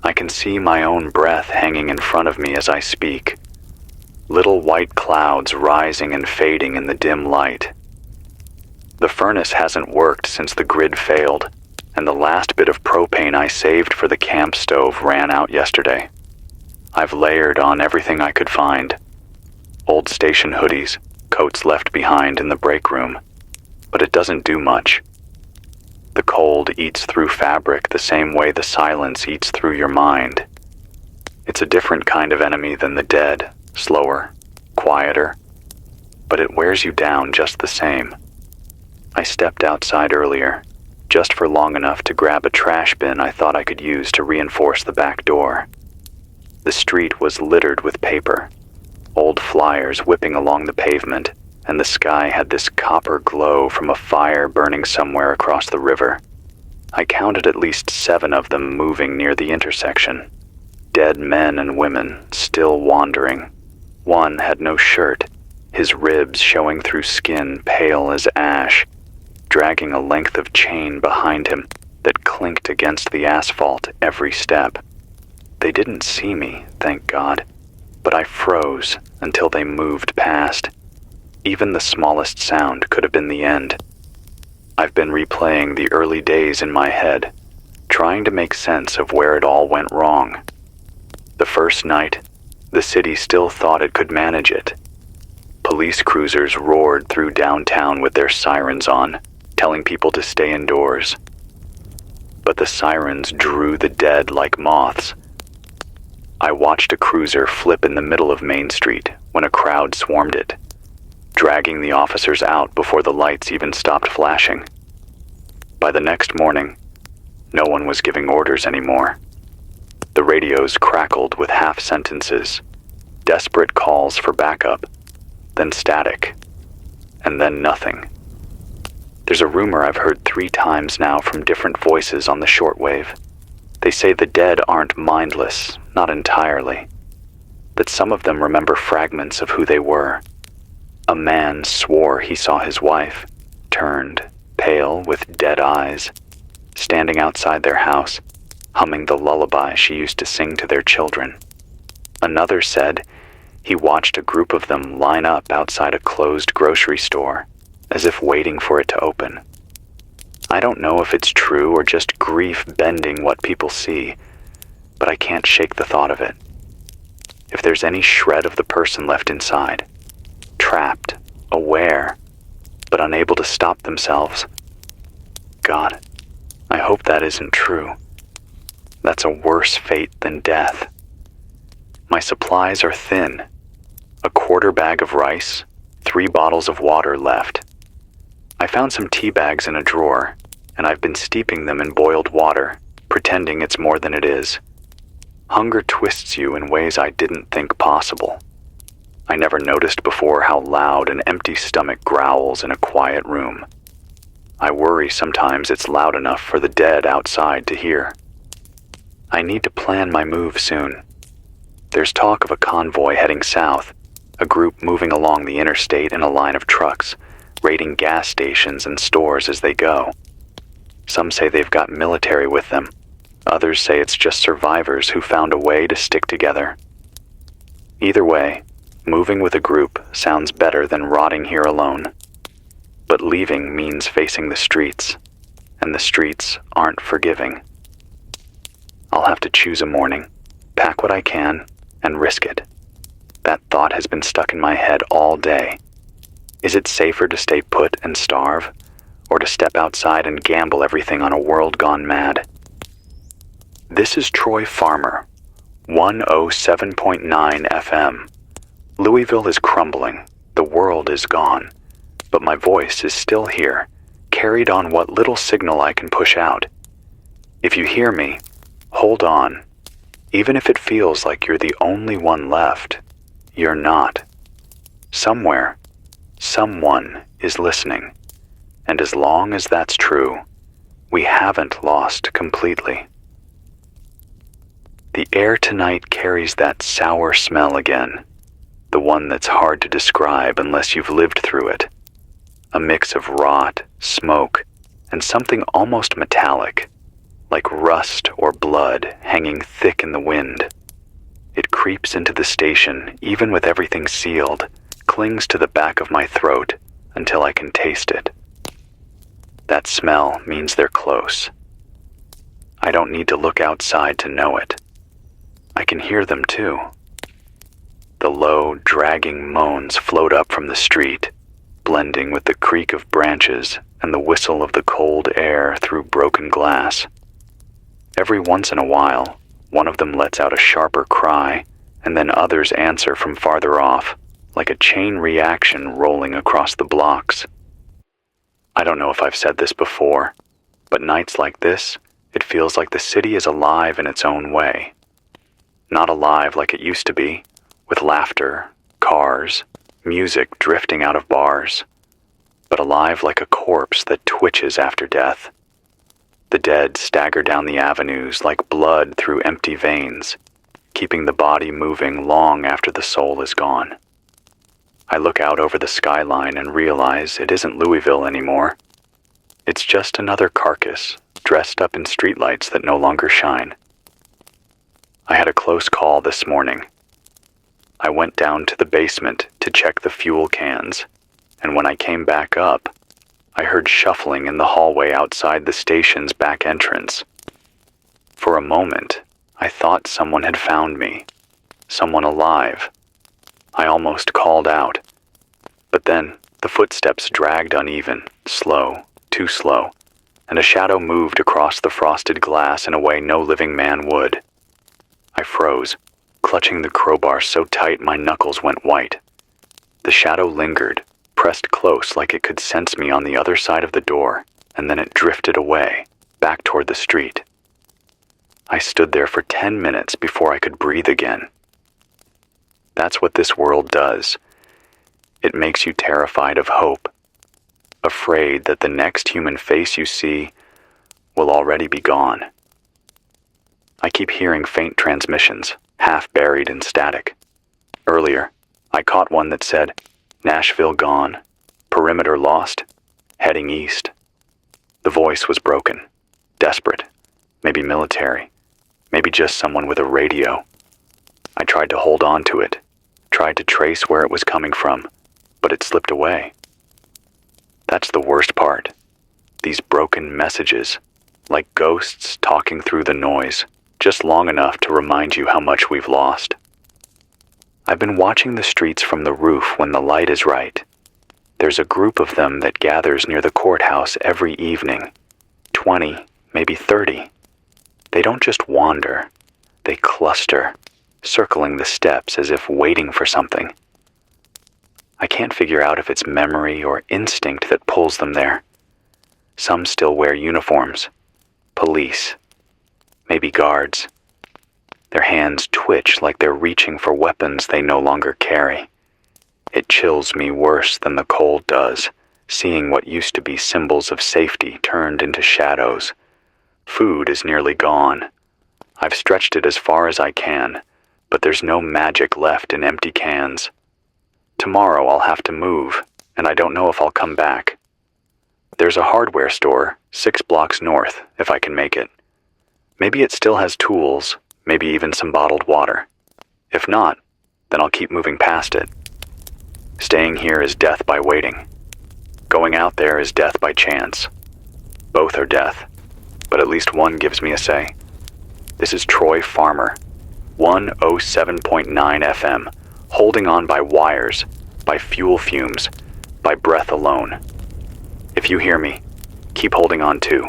I can see my own breath hanging in front of me as I speak. Little white clouds rising and fading in the dim light. The furnace hasn't worked since the grid failed, and the last bit of propane I saved for the camp stove ran out yesterday. I've layered on everything I could find. Old station hoodies, coats left behind in the break room, but it doesn't do much. The cold eats through fabric the same way the silence eats through your mind. It's a different kind of enemy than the dead, slower, quieter, but it wears you down just the same. I stepped outside earlier, just for long enough to grab a trash bin I thought I could use to reinforce the back door. The street was littered with paper, old flyers whipping along the pavement, and the sky had this copper glow from a fire burning somewhere across the river. I counted at least 7 of them moving near the intersection. Dead men and women, still wandering. One had no shirt, his ribs showing through skin pale as ash, dragging a length of chain behind him that clinked against the asphalt every step. They didn't see me, thank God, but I froze until they moved past. Even the smallest sound could have been the end. I've been replaying the early days in my head, trying to make sense of where it all went wrong. The first night, the city still thought it could manage it. Police cruisers roared through downtown with their sirens on, telling people to stay indoors. But the sirens drew the dead like moths. I watched a cruiser flip in the middle of Main Street when a crowd swarmed it, dragging the officers out before the lights even stopped flashing. By the next morning, no one was giving orders anymore. The radios crackled with half sentences, desperate calls for backup, then static, and then nothing. There's a rumor I've heard 3 times now from different voices on the shortwave. They say the dead aren't mindless, not entirely. That some of them remember fragments of who they were. A man swore he saw his wife, turned, pale with dead eyes, standing outside their house, humming the lullaby she used to sing to their children. Another said he watched a group of them line up outside a closed grocery store, as if waiting for it to open. I don't know if it's true or just grief bending what people see, but I can't shake the thought of it. If there's any shred of the person left inside, trapped, aware, but unable to stop themselves, God, I hope that isn't true. That's a worse fate than death. My supplies are thin. A quarter bag of rice, 3 bottles of water left. I found some tea bags in a drawer, and I've been steeping them in boiled water, pretending it's more than it is. Hunger twists you in ways I didn't think possible. I never noticed before how loud an empty stomach growls in a quiet room. I worry sometimes it's loud enough for the dead outside to hear. I need to plan my move soon. There's talk of a convoy heading south, a group moving along the interstate in a line of trucks, raiding gas stations and stores as they go. Some say they've got military with them. Others say it's just survivors who found a way to stick together. Either way, moving with a group sounds better than rotting here alone. But leaving means facing the streets, and the streets aren't forgiving. I'll have to choose a morning, pack what I can, and risk it. That thought has been stuck in my head all day. Is it safer to stay put and starve, or to step outside and gamble everything on a world gone mad? This is Troy Farmer, 107.9 FM. Louisville is crumbling, the world is gone, but my voice is still here, carried on what little signal I can push out. If you hear me, hold on. Even if it feels like you're the only one left, you're not. Somewhere, someone is listening, and as long as that's true, we haven't lost completely. The air tonight carries that sour smell again, the one that's hard to describe unless you've lived through it. A mix of rot, smoke, and something almost metallic, like rust or blood hanging thick in the wind. It creeps into the station even with everything sealed, clings to the back of my throat until I can taste it. That smell means they're close. I don't need to look outside to know it. I can hear them too. The low, dragging moans float up from the street, blending with the creak of branches and the whistle of the cold air through broken glass. Every once in a while, one of them lets out a sharper cry, and then others answer from farther off, like a chain reaction rolling across the blocks. I don't know if I've said this before, but nights like this, it feels like the city is alive in its own way. Not alive like it used to be, with laughter, cars, music drifting out of bars, but alive like a corpse that twitches after death. The dead stagger down the avenues like blood through empty veins, keeping the body moving long after the soul is gone. I look out over the skyline and realize it isn't Louisville anymore. It's just another carcass dressed up in streetlights that no longer shine. I had a close call this morning. I went down to the basement to check the fuel cans, and when I came back up, I heard shuffling in the hallway outside the station's back entrance. For a moment, I thought someone had found me, someone alive. I almost called out, but then the footsteps dragged uneven, slow, too slow, and a shadow moved across the frosted glass in a way no living man would. I froze, clutching the crowbar so tight my knuckles went white. The shadow lingered, pressed close like it could sense me on the other side of the door, and then it drifted away, back toward the street. I stood there for 10 minutes before I could breathe again. That's what this world does. It makes you terrified of hope, afraid that the next human face you see will already be gone. I keep hearing faint transmissions, half buried in static. Earlier, I caught one that said, "Nashville gone, perimeter lost, heading east." The voice was broken, desperate, maybe military, maybe just someone with a radio. I tried to hold on to it, tried to trace where it was coming from, but it slipped away. That's the worst part. These broken messages, like ghosts talking through the noise, just long enough to remind you how much we've lost. I've been watching the streets from the roof when the light is right. There's a group of them that gathers near the courthouse every evening. 20, maybe 30. They don't just wander, they cluster, circling the steps as if waiting for something. I can't figure out if it's memory or instinct that pulls them there. Some still wear uniforms. Police. Maybe guards. Their hands twitch like they're reaching for weapons they no longer carry. It chills me worse than the cold does, seeing what used to be symbols of safety turned into shadows. Food is nearly gone. I've stretched it as far as I can, but there's no magic left in empty cans. Tomorrow I'll have to move, and I don't know if I'll come back. There's a hardware store 6 blocks north, if I can make it. Maybe it still has tools, maybe even some bottled water. If not, then I'll keep moving past it. Staying here is death by waiting. Going out there is death by chance. Both are death, but at least one gives me a say. This is Troy Farmer, 107.9 FM, holding on by wires, by fuel fumes, by breath alone. If you hear me, keep holding on too.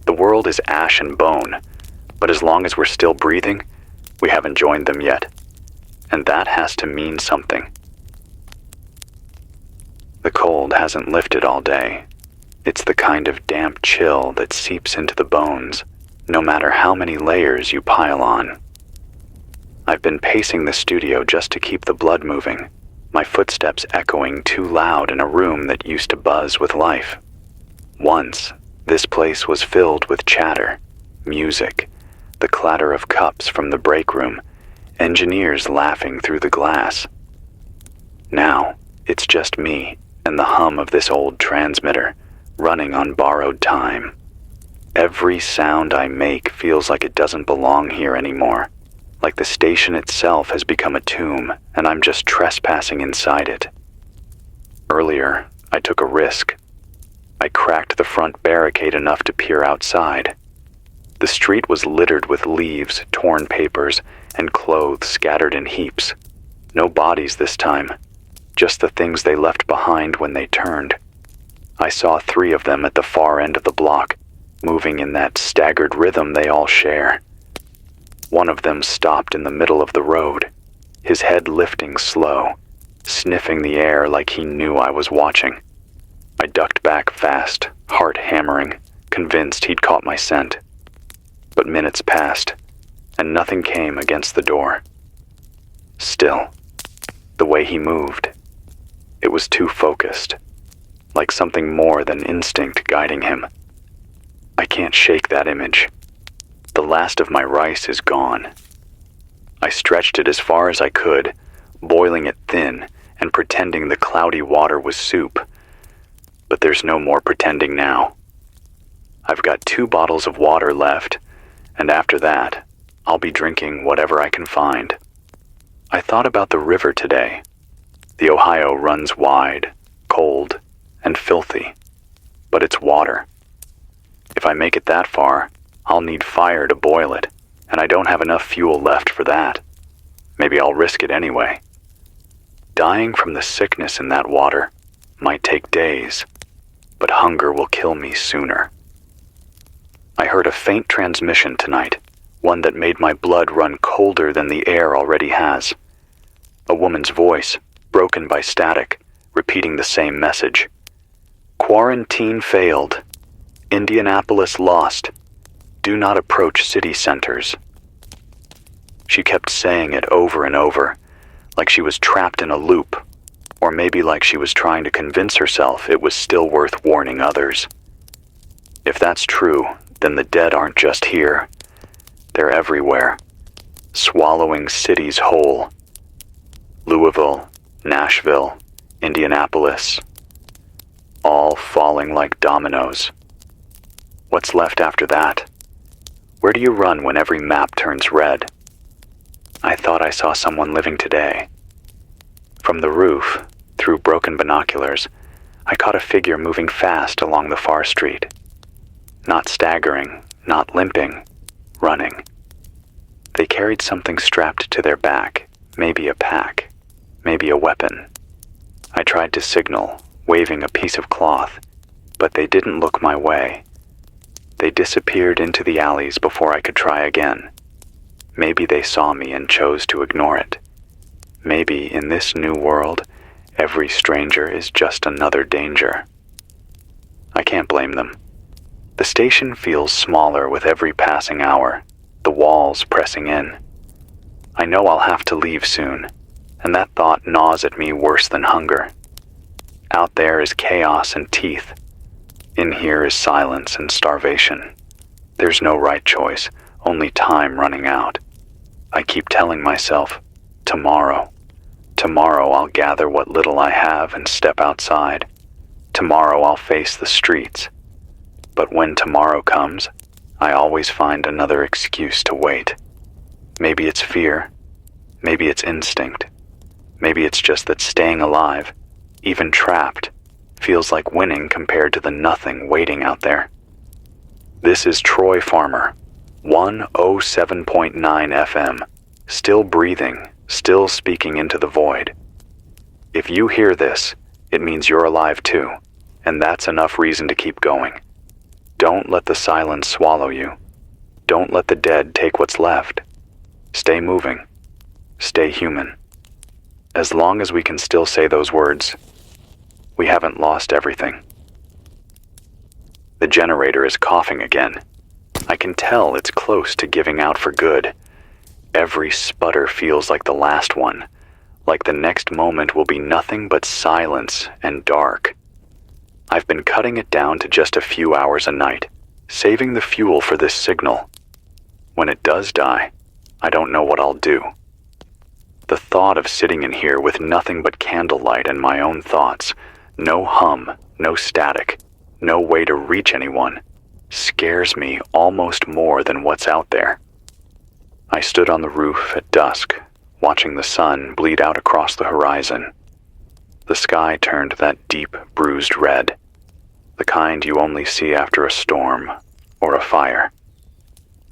The world is ash and bone, but as long as we're still breathing, we haven't joined them yet. And that has to mean something. The cold hasn't lifted all day. It's the kind of damp chill that seeps into the bones, no matter how many layers you pile on. I've been pacing the studio just to keep the blood moving, my footsteps echoing too loud in a room that used to buzz with life. Once, this place was filled with chatter, music, the clatter of cups from the break room, engineers laughing through the glass. Now, it's just me and the hum of this old transmitter, running on borrowed time. Every sound I make feels like it doesn't belong here anymore, like the station itself has become a tomb and I'm just trespassing inside it. Earlier, I took a risk. I cracked the front barricade enough to peer outside. The street was littered with leaves, torn papers, and clothes scattered in heaps. No bodies this time, just the things they left behind when they turned. I saw 3 of them at the far end of the block, moving in that staggered rhythm they all share. One of them stopped in the middle of the road, his head lifting slow, sniffing the air like he knew I was watching. I ducked back fast, heart hammering, convinced he'd caught my scent. But minutes passed, and nothing came against the door. Still, the way he moved, it was too focused, like something more than instinct guiding him. I can't shake that image. The last of my rice is gone. I stretched it as far as I could, boiling it thin and pretending the cloudy water was soup. But there's no more pretending now. I've got 2 bottles of water left, and after that, I'll be drinking whatever I can find. I thought about the river today. The Ohio runs wide, cold, and filthy, but it's water. If I make it that far, I'll need fire to boil it, and I don't have enough fuel left for that. Maybe I'll risk it anyway. Dying from the sickness in that water might take days, but hunger will kill me sooner. I heard a faint transmission tonight, one that made my blood run colder than the air already has. A woman's voice, broken by static, repeating the same message. Quarantine failed. Indianapolis lost. Do not approach city centers. She kept saying it over and over, like she was trapped in a loop, or maybe like she was trying to convince herself it was still worth warning others. If that's true, then the dead aren't just here. They're everywhere, swallowing cities whole. Louisville, Nashville, Indianapolis, all falling like dominoes. What's left after that? Where do you run when every map turns red? I thought I saw someone living today. From the roof, through broken binoculars, I caught a figure moving fast along the far street. Not staggering, not limping, running. They carried something strapped to their back, maybe a pack, maybe a weapon. I tried to signal, waving a piece of cloth, but they didn't look my way. They disappeared into the alleys before I could try again. Maybe they saw me and chose to ignore it. Maybe in this new world, every stranger is just another danger. I can't blame them. The station feels smaller with every passing hour, the walls pressing in. I know I'll have to leave soon, and that thought gnaws at me worse than hunger. Out there is chaos and teeth. In here is silence and starvation. There's no right choice, only time running out. I keep telling myself, tomorrow. Tomorrow I'll gather what little I have and step outside. Tomorrow I'll face the streets. But when tomorrow comes, I always find another excuse to wait. Maybe it's fear. Maybe it's instinct. Maybe it's just that staying alive, even trapped, feels like winning compared to the nothing waiting out there. This is Troy Farmer, 107.9 FM, still breathing, still speaking into the void. If you hear this, it means you're alive too, and that's enough reason to keep going. Don't let the silence swallow you. Don't let the dead take what's left. Stay moving. Stay human. As long as we can still say those words, we haven't lost everything. The generator is coughing again. I can tell it's close to giving out for good. Every sputter feels like the last one, like the next moment will be nothing but silence and dark. I've been cutting it down to just a few hours a night, saving the fuel for this signal. When it does die, I don't know what I'll do. The thought of sitting in here with nothing but candlelight and my own thoughts, no hum, no static, no way to reach anyone, scares me almost more than what's out there. I stood on the roof at dusk, watching the sun bleed out across the horizon. The sky turned that deep, bruised red, the kind you only see after a storm or a fire.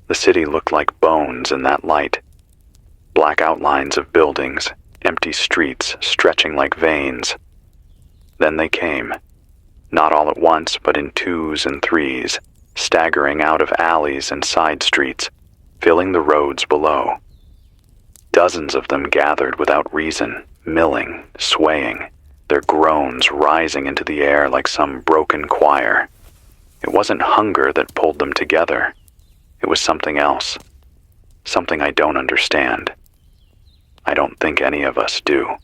The city looked like bones in that light. Black outlines of buildings, empty streets stretching like veins. Then they came, not all at once, but in twos and threes, staggering out of alleys and side streets, filling the roads below. Dozens of them gathered without reason, milling, swaying, their groans rising into the air like some broken choir. It wasn't hunger that pulled them together. It was something else. Something I don't understand. I don't think any of us do.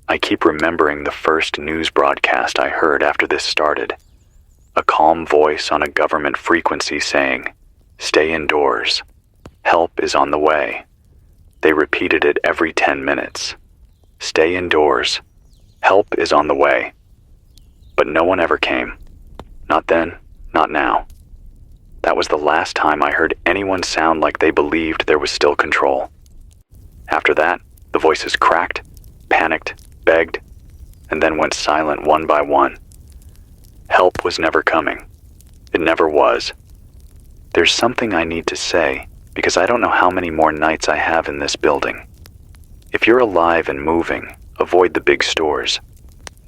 I keep remembering the first news broadcast I heard after this started. A calm voice on a government frequency saying, "Stay indoors. Help is on the way." They repeated it every 10 minutes. "Stay indoors. Help is on the way." But no one ever came. Not then, not now. That was the last time I heard anyone sound like they believed there was still control. After that, the voices cracked, panicked, begged, and then went silent one by one. Help was never coming. It never was. There's something I need to say, because I don't know how many more nights I have in this building. If you're alive and moving, avoid the big stores.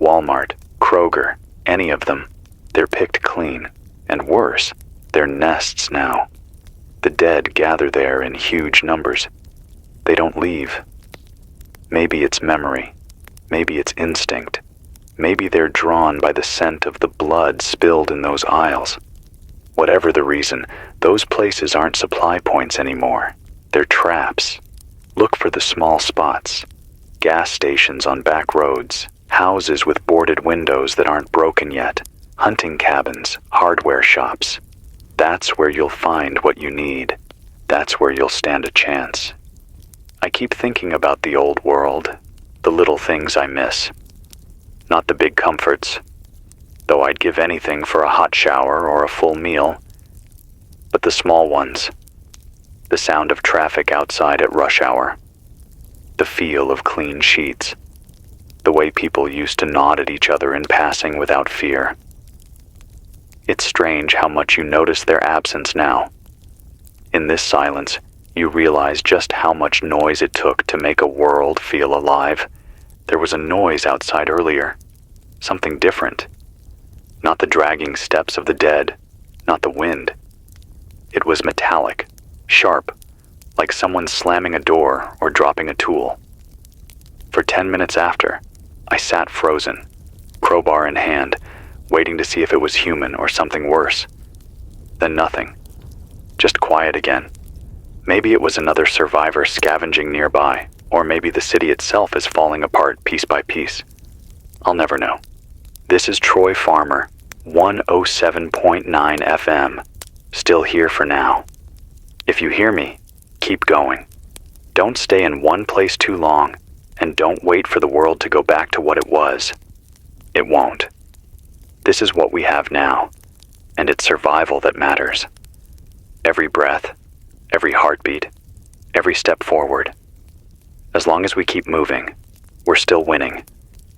Walmart, Kroger, any of them. They're picked clean. And worse, they're nests now. The dead gather there in huge numbers. They don't leave. Maybe it's memory. Maybe it's instinct. Maybe they're drawn by the scent of the blood spilled in those aisles. Whatever the reason, those places aren't supply points anymore. They're traps. Look for the small spots. Gas stations on back roads, houses with boarded windows that aren't broken yet, hunting cabins, hardware shops. That's where you'll find what you need. That's where you'll stand a chance. I keep thinking about the old world, the little things I miss. Not the big comforts, though I'd give anything for a hot shower or a full meal, but the small ones. The sound of traffic outside at rush hour. The feel of clean sheets. The way people used to nod at each other in passing without fear. It's strange how much you notice their absence now. In this silence, you realize just how much noise it took to make a world feel alive. There was a noise outside earlier. Something different. Not the dragging steps of the dead. Not the wind. It was metallic, sharp, like someone slamming a door or dropping a tool. For 10 minutes after, I sat frozen, crowbar in hand, waiting to see if it was human or something worse. Then nothing. Just quiet again. Maybe it was another survivor scavenging nearby, or maybe the city itself is falling apart piece by piece. I'll never know. This is Troy Farmer, 107.9 FM, still here for now. If you hear me, keep going. Don't stay in one place too long, and don't wait for the world to go back to what it was. It won't. This is what we have now, and it's survival that matters. Every breath, every heartbeat, every step forward. As long as we keep moving, we're still winning,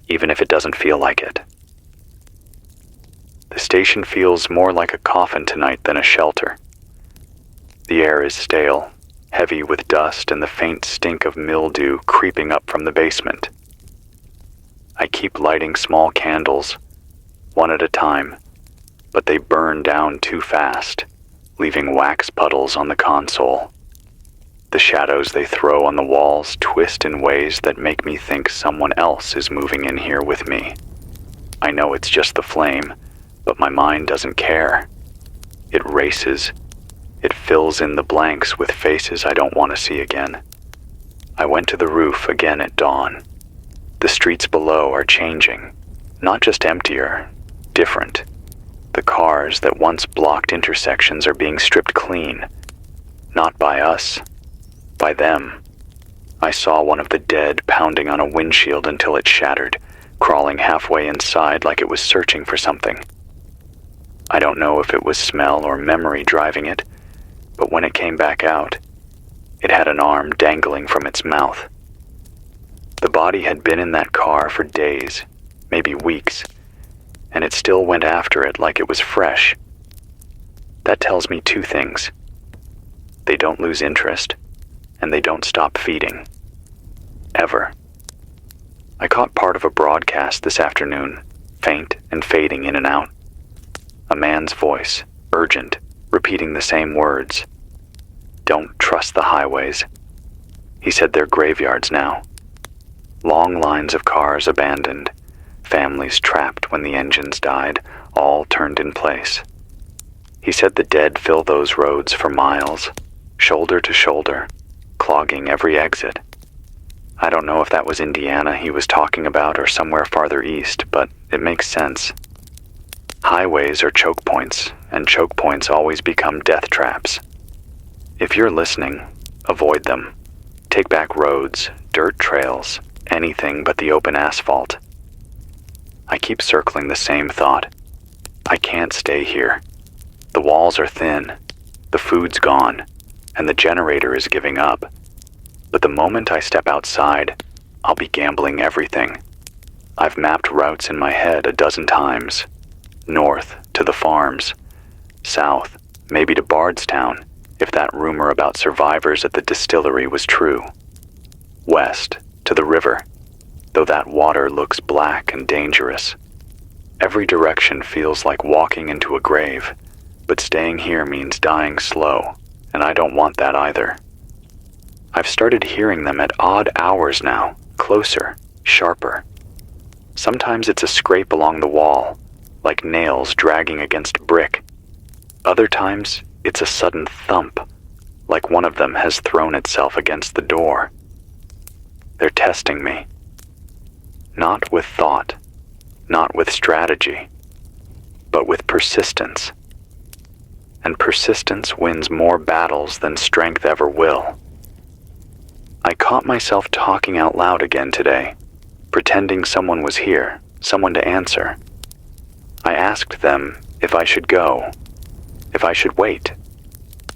even if it doesn't feel like it. The station feels more like a coffin tonight than a shelter. The air is stale, heavy with dust and the faint stink of mildew creeping up from the basement. I keep lighting small candles, one at a time, but they burn down too fast, leaving wax puddles on the console. The shadows they throw on the walls twist in ways that make me think someone else is moving in here with me. I know it's just the flame, but my mind doesn't care. It races. It fills in the blanks with faces I don't want to see again. I went to the roof again at dawn. The streets below are changing, not just emptier, different. The cars that once blocked intersections are being stripped clean. Not by us, by them. I saw one of the dead pounding on a windshield until it shattered, crawling halfway inside like it was searching for something. I don't know if it was smell or memory driving it, but when it came back out, it had an arm dangling from its mouth. The body had been in that car for days, maybe weeks, and it still went after it like it was fresh. That tells me two things. They don't lose interest, and they don't stop feeding. Ever. I caught part of a broadcast this afternoon, faint and fading in and out. A man's voice, urgent, repeating the same words. Don't trust the highways. He said they're graveyards now. Long lines of cars abandoned, families trapped when the engines died, all turned in place. He said the dead fill those roads for miles, shoulder to shoulder, clogging every exit. I don't know if that was Indiana he was talking about or somewhere farther east, but it makes sense. Highways are choke points, and choke points always become death traps. If you're listening, avoid them. Take back roads, dirt trails, anything but the open asphalt. I keep circling the same thought. I can't stay here. The walls are thin, the food's gone, and the generator is giving up. But the moment I step outside, I'll be gambling everything. I've mapped routes in my head a dozen times. North, to the farms. South, maybe to Bardstown, if that rumor about survivors at the distillery was true. West, to the river, though that water looks black and dangerous. Every direction feels like walking into a grave, but staying here means dying slow, and I don't want that either. I've started hearing them at odd hours now, closer, sharper. Sometimes it's a scrape along the wall, like nails dragging against brick. Other times, it's a sudden thump, like one of them has thrown itself against the door. They're testing me. Not with thought, not with strategy, but with persistence. And persistence wins more battles than strength ever will. I caught myself talking out loud again today, pretending someone was here, someone to answer. I asked them if I should go, if I should wait,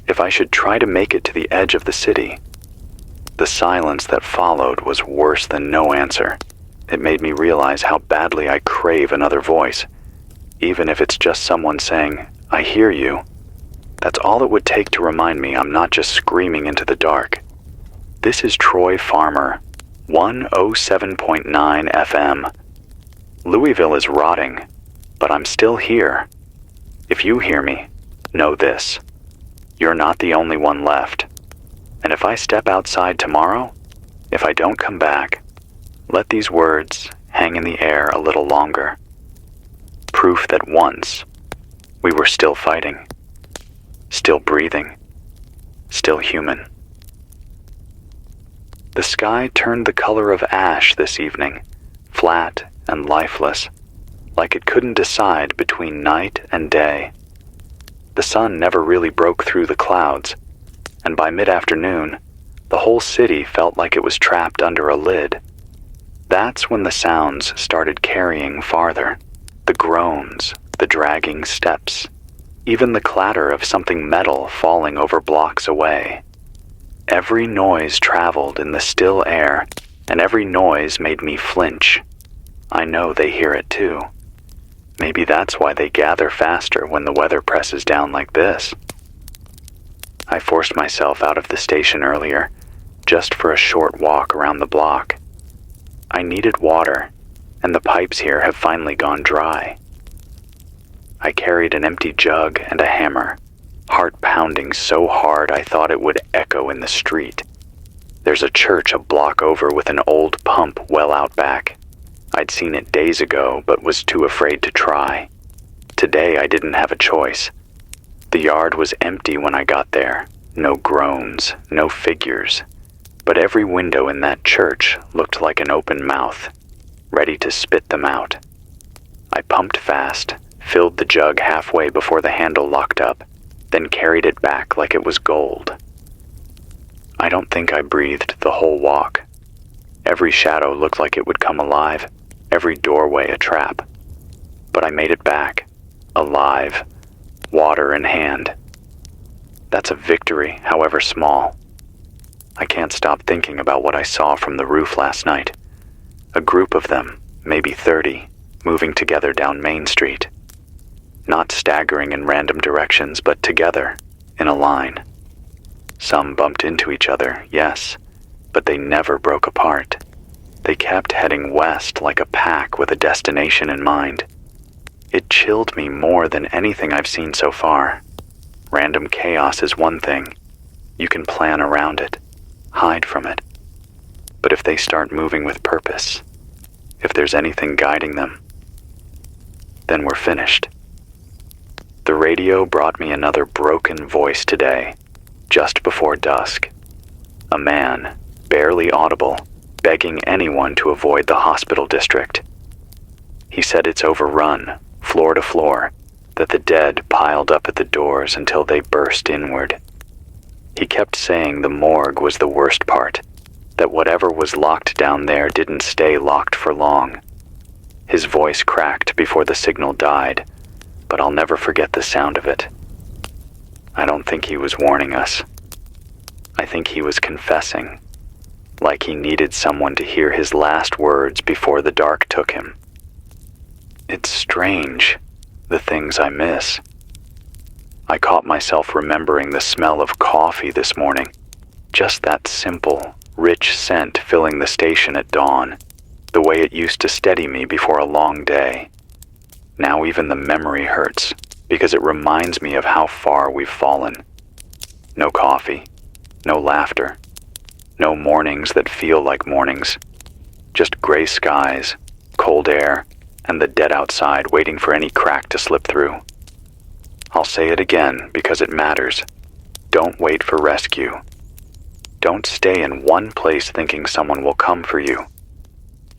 if I should try to make it to the edge of the city. The silence that followed was worse than no answer. It made me realize how badly I crave another voice, even if it's just someone saying, "I hear you." That's all it would take to remind me I'm not just screaming into the dark. This is Troy Farmer, 107.9 FM. Louisville is rotting, but I'm still here. If you hear me, know this. You're not the only one left. And if I step outside tomorrow, if I don't come back, let these words hang in the air a little longer. Proof that once we were still fighting, still breathing, still human. The sky turned the color of ash this evening, flat and lifeless, like it couldn't decide between night and day. The sun never really broke through the clouds, and by mid-afternoon, the whole city felt like it was trapped under a lid. That's when the sounds started carrying farther. The groans, the dragging steps, even the clatter of something metal falling over blocks away. Every noise traveled in the still air, and every noise made me flinch. I know they hear it too. Maybe that's why they gather faster when the weather presses down like this. I forced myself out of the station earlier, just for a short walk around the block. I needed water, and the pipes here have finally gone dry. I carried an empty jug and a hammer, heart pounding so hard I thought it would echo in the street. There's a church a block over with an old pump well out back. I'd seen it days ago, but was too afraid to try. Today I didn't have a choice. The yard was empty when I got there. No groans, no figures. But every window in that church looked like an open mouth, ready to spit them out. I pumped fast, filled the jug halfway before the handle locked up, then carried it back like it was gold. I don't think I breathed the whole walk. Every shadow looked like it would come alive, every doorway a trap. But I made it back, alive, water in hand. That's a victory, however small. I can't stop thinking about what I saw from the roof last night. A group of them, maybe 30, moving together down Main Street. Not staggering in random directions, but together, in a line. Some bumped into each other, yes, but they never broke apart. They kept heading west like a pack with a destination in mind. It chilled me more than anything I've seen so far. Random chaos is one thing. You can plan around it, hide from it. But if they start moving with purpose, if there's anything guiding them, then we're finished. The radio brought me another broken voice today, just before dusk. A man, barely audible, begging anyone to avoid the hospital district. He said it's overrun, floor to floor, that the dead piled up at the doors until they burst inward. He kept saying the morgue was the worst part, that whatever was locked down there didn't stay locked for long. His voice cracked before the signal died, but I'll never forget the sound of it. I don't think he was warning us. I think he was confessing, like he needed someone to hear his last words before the dark took him. It's strange, the things I miss. I caught myself remembering the smell of coffee this morning, just that simple, rich scent filling the station at dawn, the way it used to steady me before a long day. Now even the memory hurts, because it reminds me of how far we've fallen. No coffee, no laughter, no mornings that feel like mornings, just gray skies, cold air, and the dead outside waiting for any crack to slip through. I'll say it again because it matters. Don't wait for rescue. Don't stay in one place thinking someone will come for you.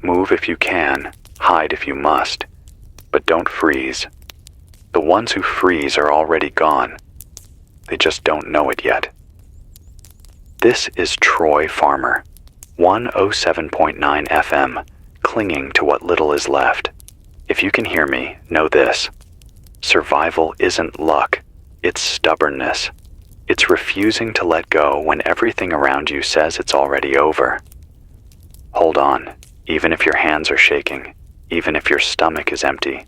Move if you can, hide if you must, but don't freeze. The ones who freeze are already gone. They just don't know it yet. This is Troy Farmer, 107.9 FM, clinging to what little is left. If you can hear me, know this. Survival isn't luck, it's stubbornness. It's refusing to let go when everything around you says it's already over. Hold on, even if your hands are shaking, even if your stomach is empty,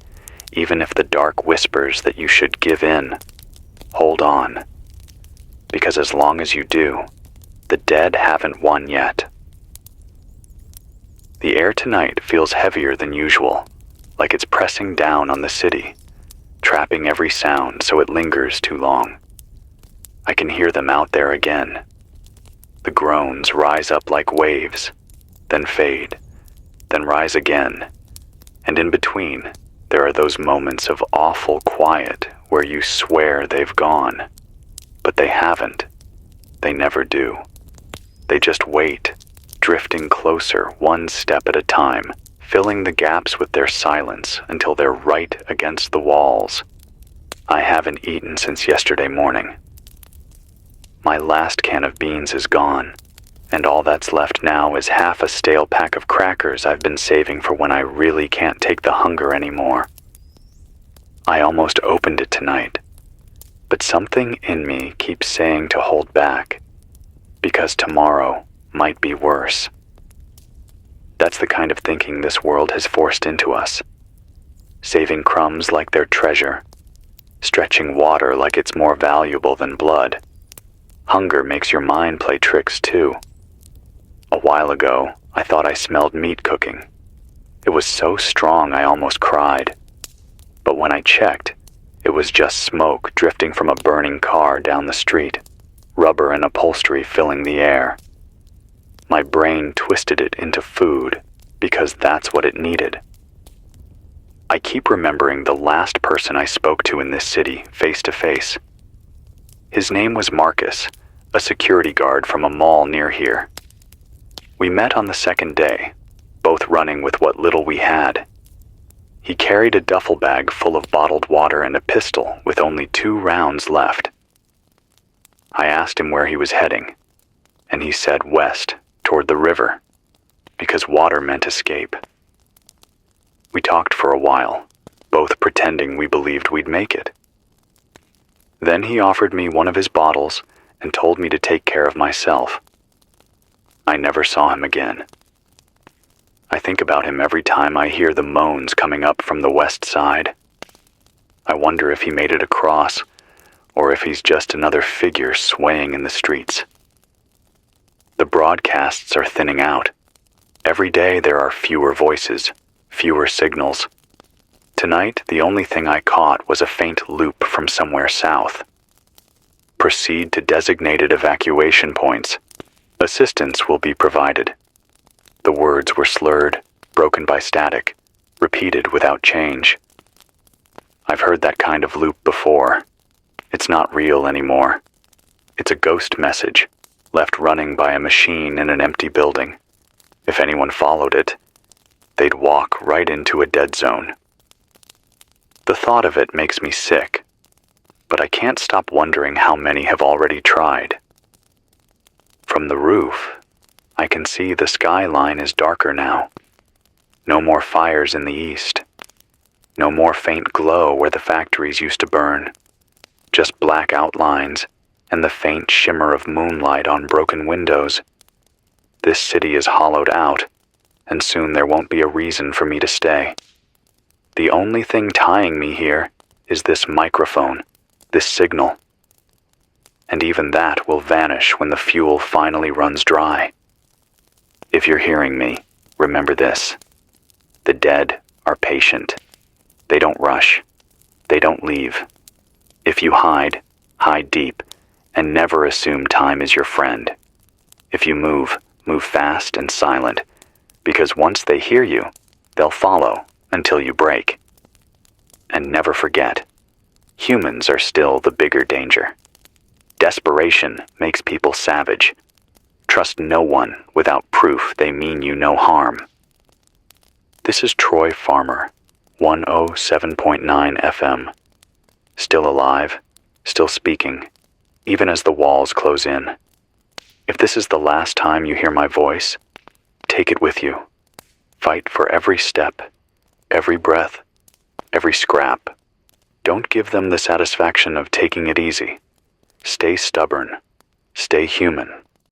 even if the dark whispers that you should give in. Hold on. Because as long as you do, the dead haven't won yet. The air tonight feels heavier than usual, like it's pressing down on the city, trapping every sound so it lingers too long. I can hear them out there again. The groans rise up like waves, then fade, then rise again, and in between, there are those moments of awful quiet where you swear they've gone, but they haven't. They never do. They just wait, drifting closer one step at a time, filling the gaps with their silence until they're right against the walls. I haven't eaten since yesterday morning. My last can of beans is gone, and all that's left now is half a stale pack of crackers I've been saving for when I really can't take the hunger anymore. I almost opened it tonight, but something in me keeps saying to hold back, because tomorrow might be worse. That's the kind of thinking this world has forced into us. Saving crumbs like they're treasure, stretching water like it's more valuable than blood. Hunger makes your mind play tricks too. A while ago, I thought I smelled meat cooking. It was so strong I almost cried. But when I checked, it was just smoke drifting from a burning car down the street, rubber and upholstery filling the air. My brain twisted it into food because that's what it needed. I keep remembering the last person I spoke to in this city face to face. His name was Marcus, a security guard from a mall near here. We met on the second day, both running with what little we had. He carried a duffel bag full of bottled water and a pistol with only 2 rounds left. I asked him where he was heading, and he said west, toward the river, because water meant escape. We talked for a while, both pretending we believed we'd make it. Then he offered me one of his bottles and told me to take care of myself. I never saw him again. I think about him every time I hear the moans coming up from the west side. I wonder if he made it across, or if he's just another figure swaying in the streets. The broadcasts are thinning out. Every day there are fewer voices, fewer signals. Tonight, the only thing I caught was a faint loop from somewhere south. Proceed to designated evacuation points. Assistance will be provided. The words were slurred, broken by static, repeated without change. I've heard that kind of loop before. It's not real anymore. It's a ghost message, left running by a machine in an empty building. If anyone followed it, they'd walk right into a dead zone. The thought of it makes me sick, but I can't stop wondering how many have already tried. From the roof, I can see the skyline is darker now. No more fires in the east. No more faint glow where the factories used to burn. Just black outlines and the faint shimmer of moonlight on broken windows. This city is hollowed out, and soon there won't be a reason for me to stay. The only thing tying me here is this microphone, this signal. And even that will vanish when the fuel finally runs dry. If you're hearing me, remember this. The dead are patient. They don't rush. They don't leave. If you hide, hide deep, and never assume time is your friend. If you move fast and silent, because once they hear you, they'll follow until you break. And never forget, humans are still the bigger danger. Desperation makes people savage. Trust no one without proof they mean you no harm. This is Troy Farmer, 107.9 FM. Still alive, still speaking, even as the walls close in. If this is the last time you hear my voice, take it with you. Fight for every step, every breath, every scrap. Don't give them the satisfaction of taking it easy. Stay stubborn. Stay human.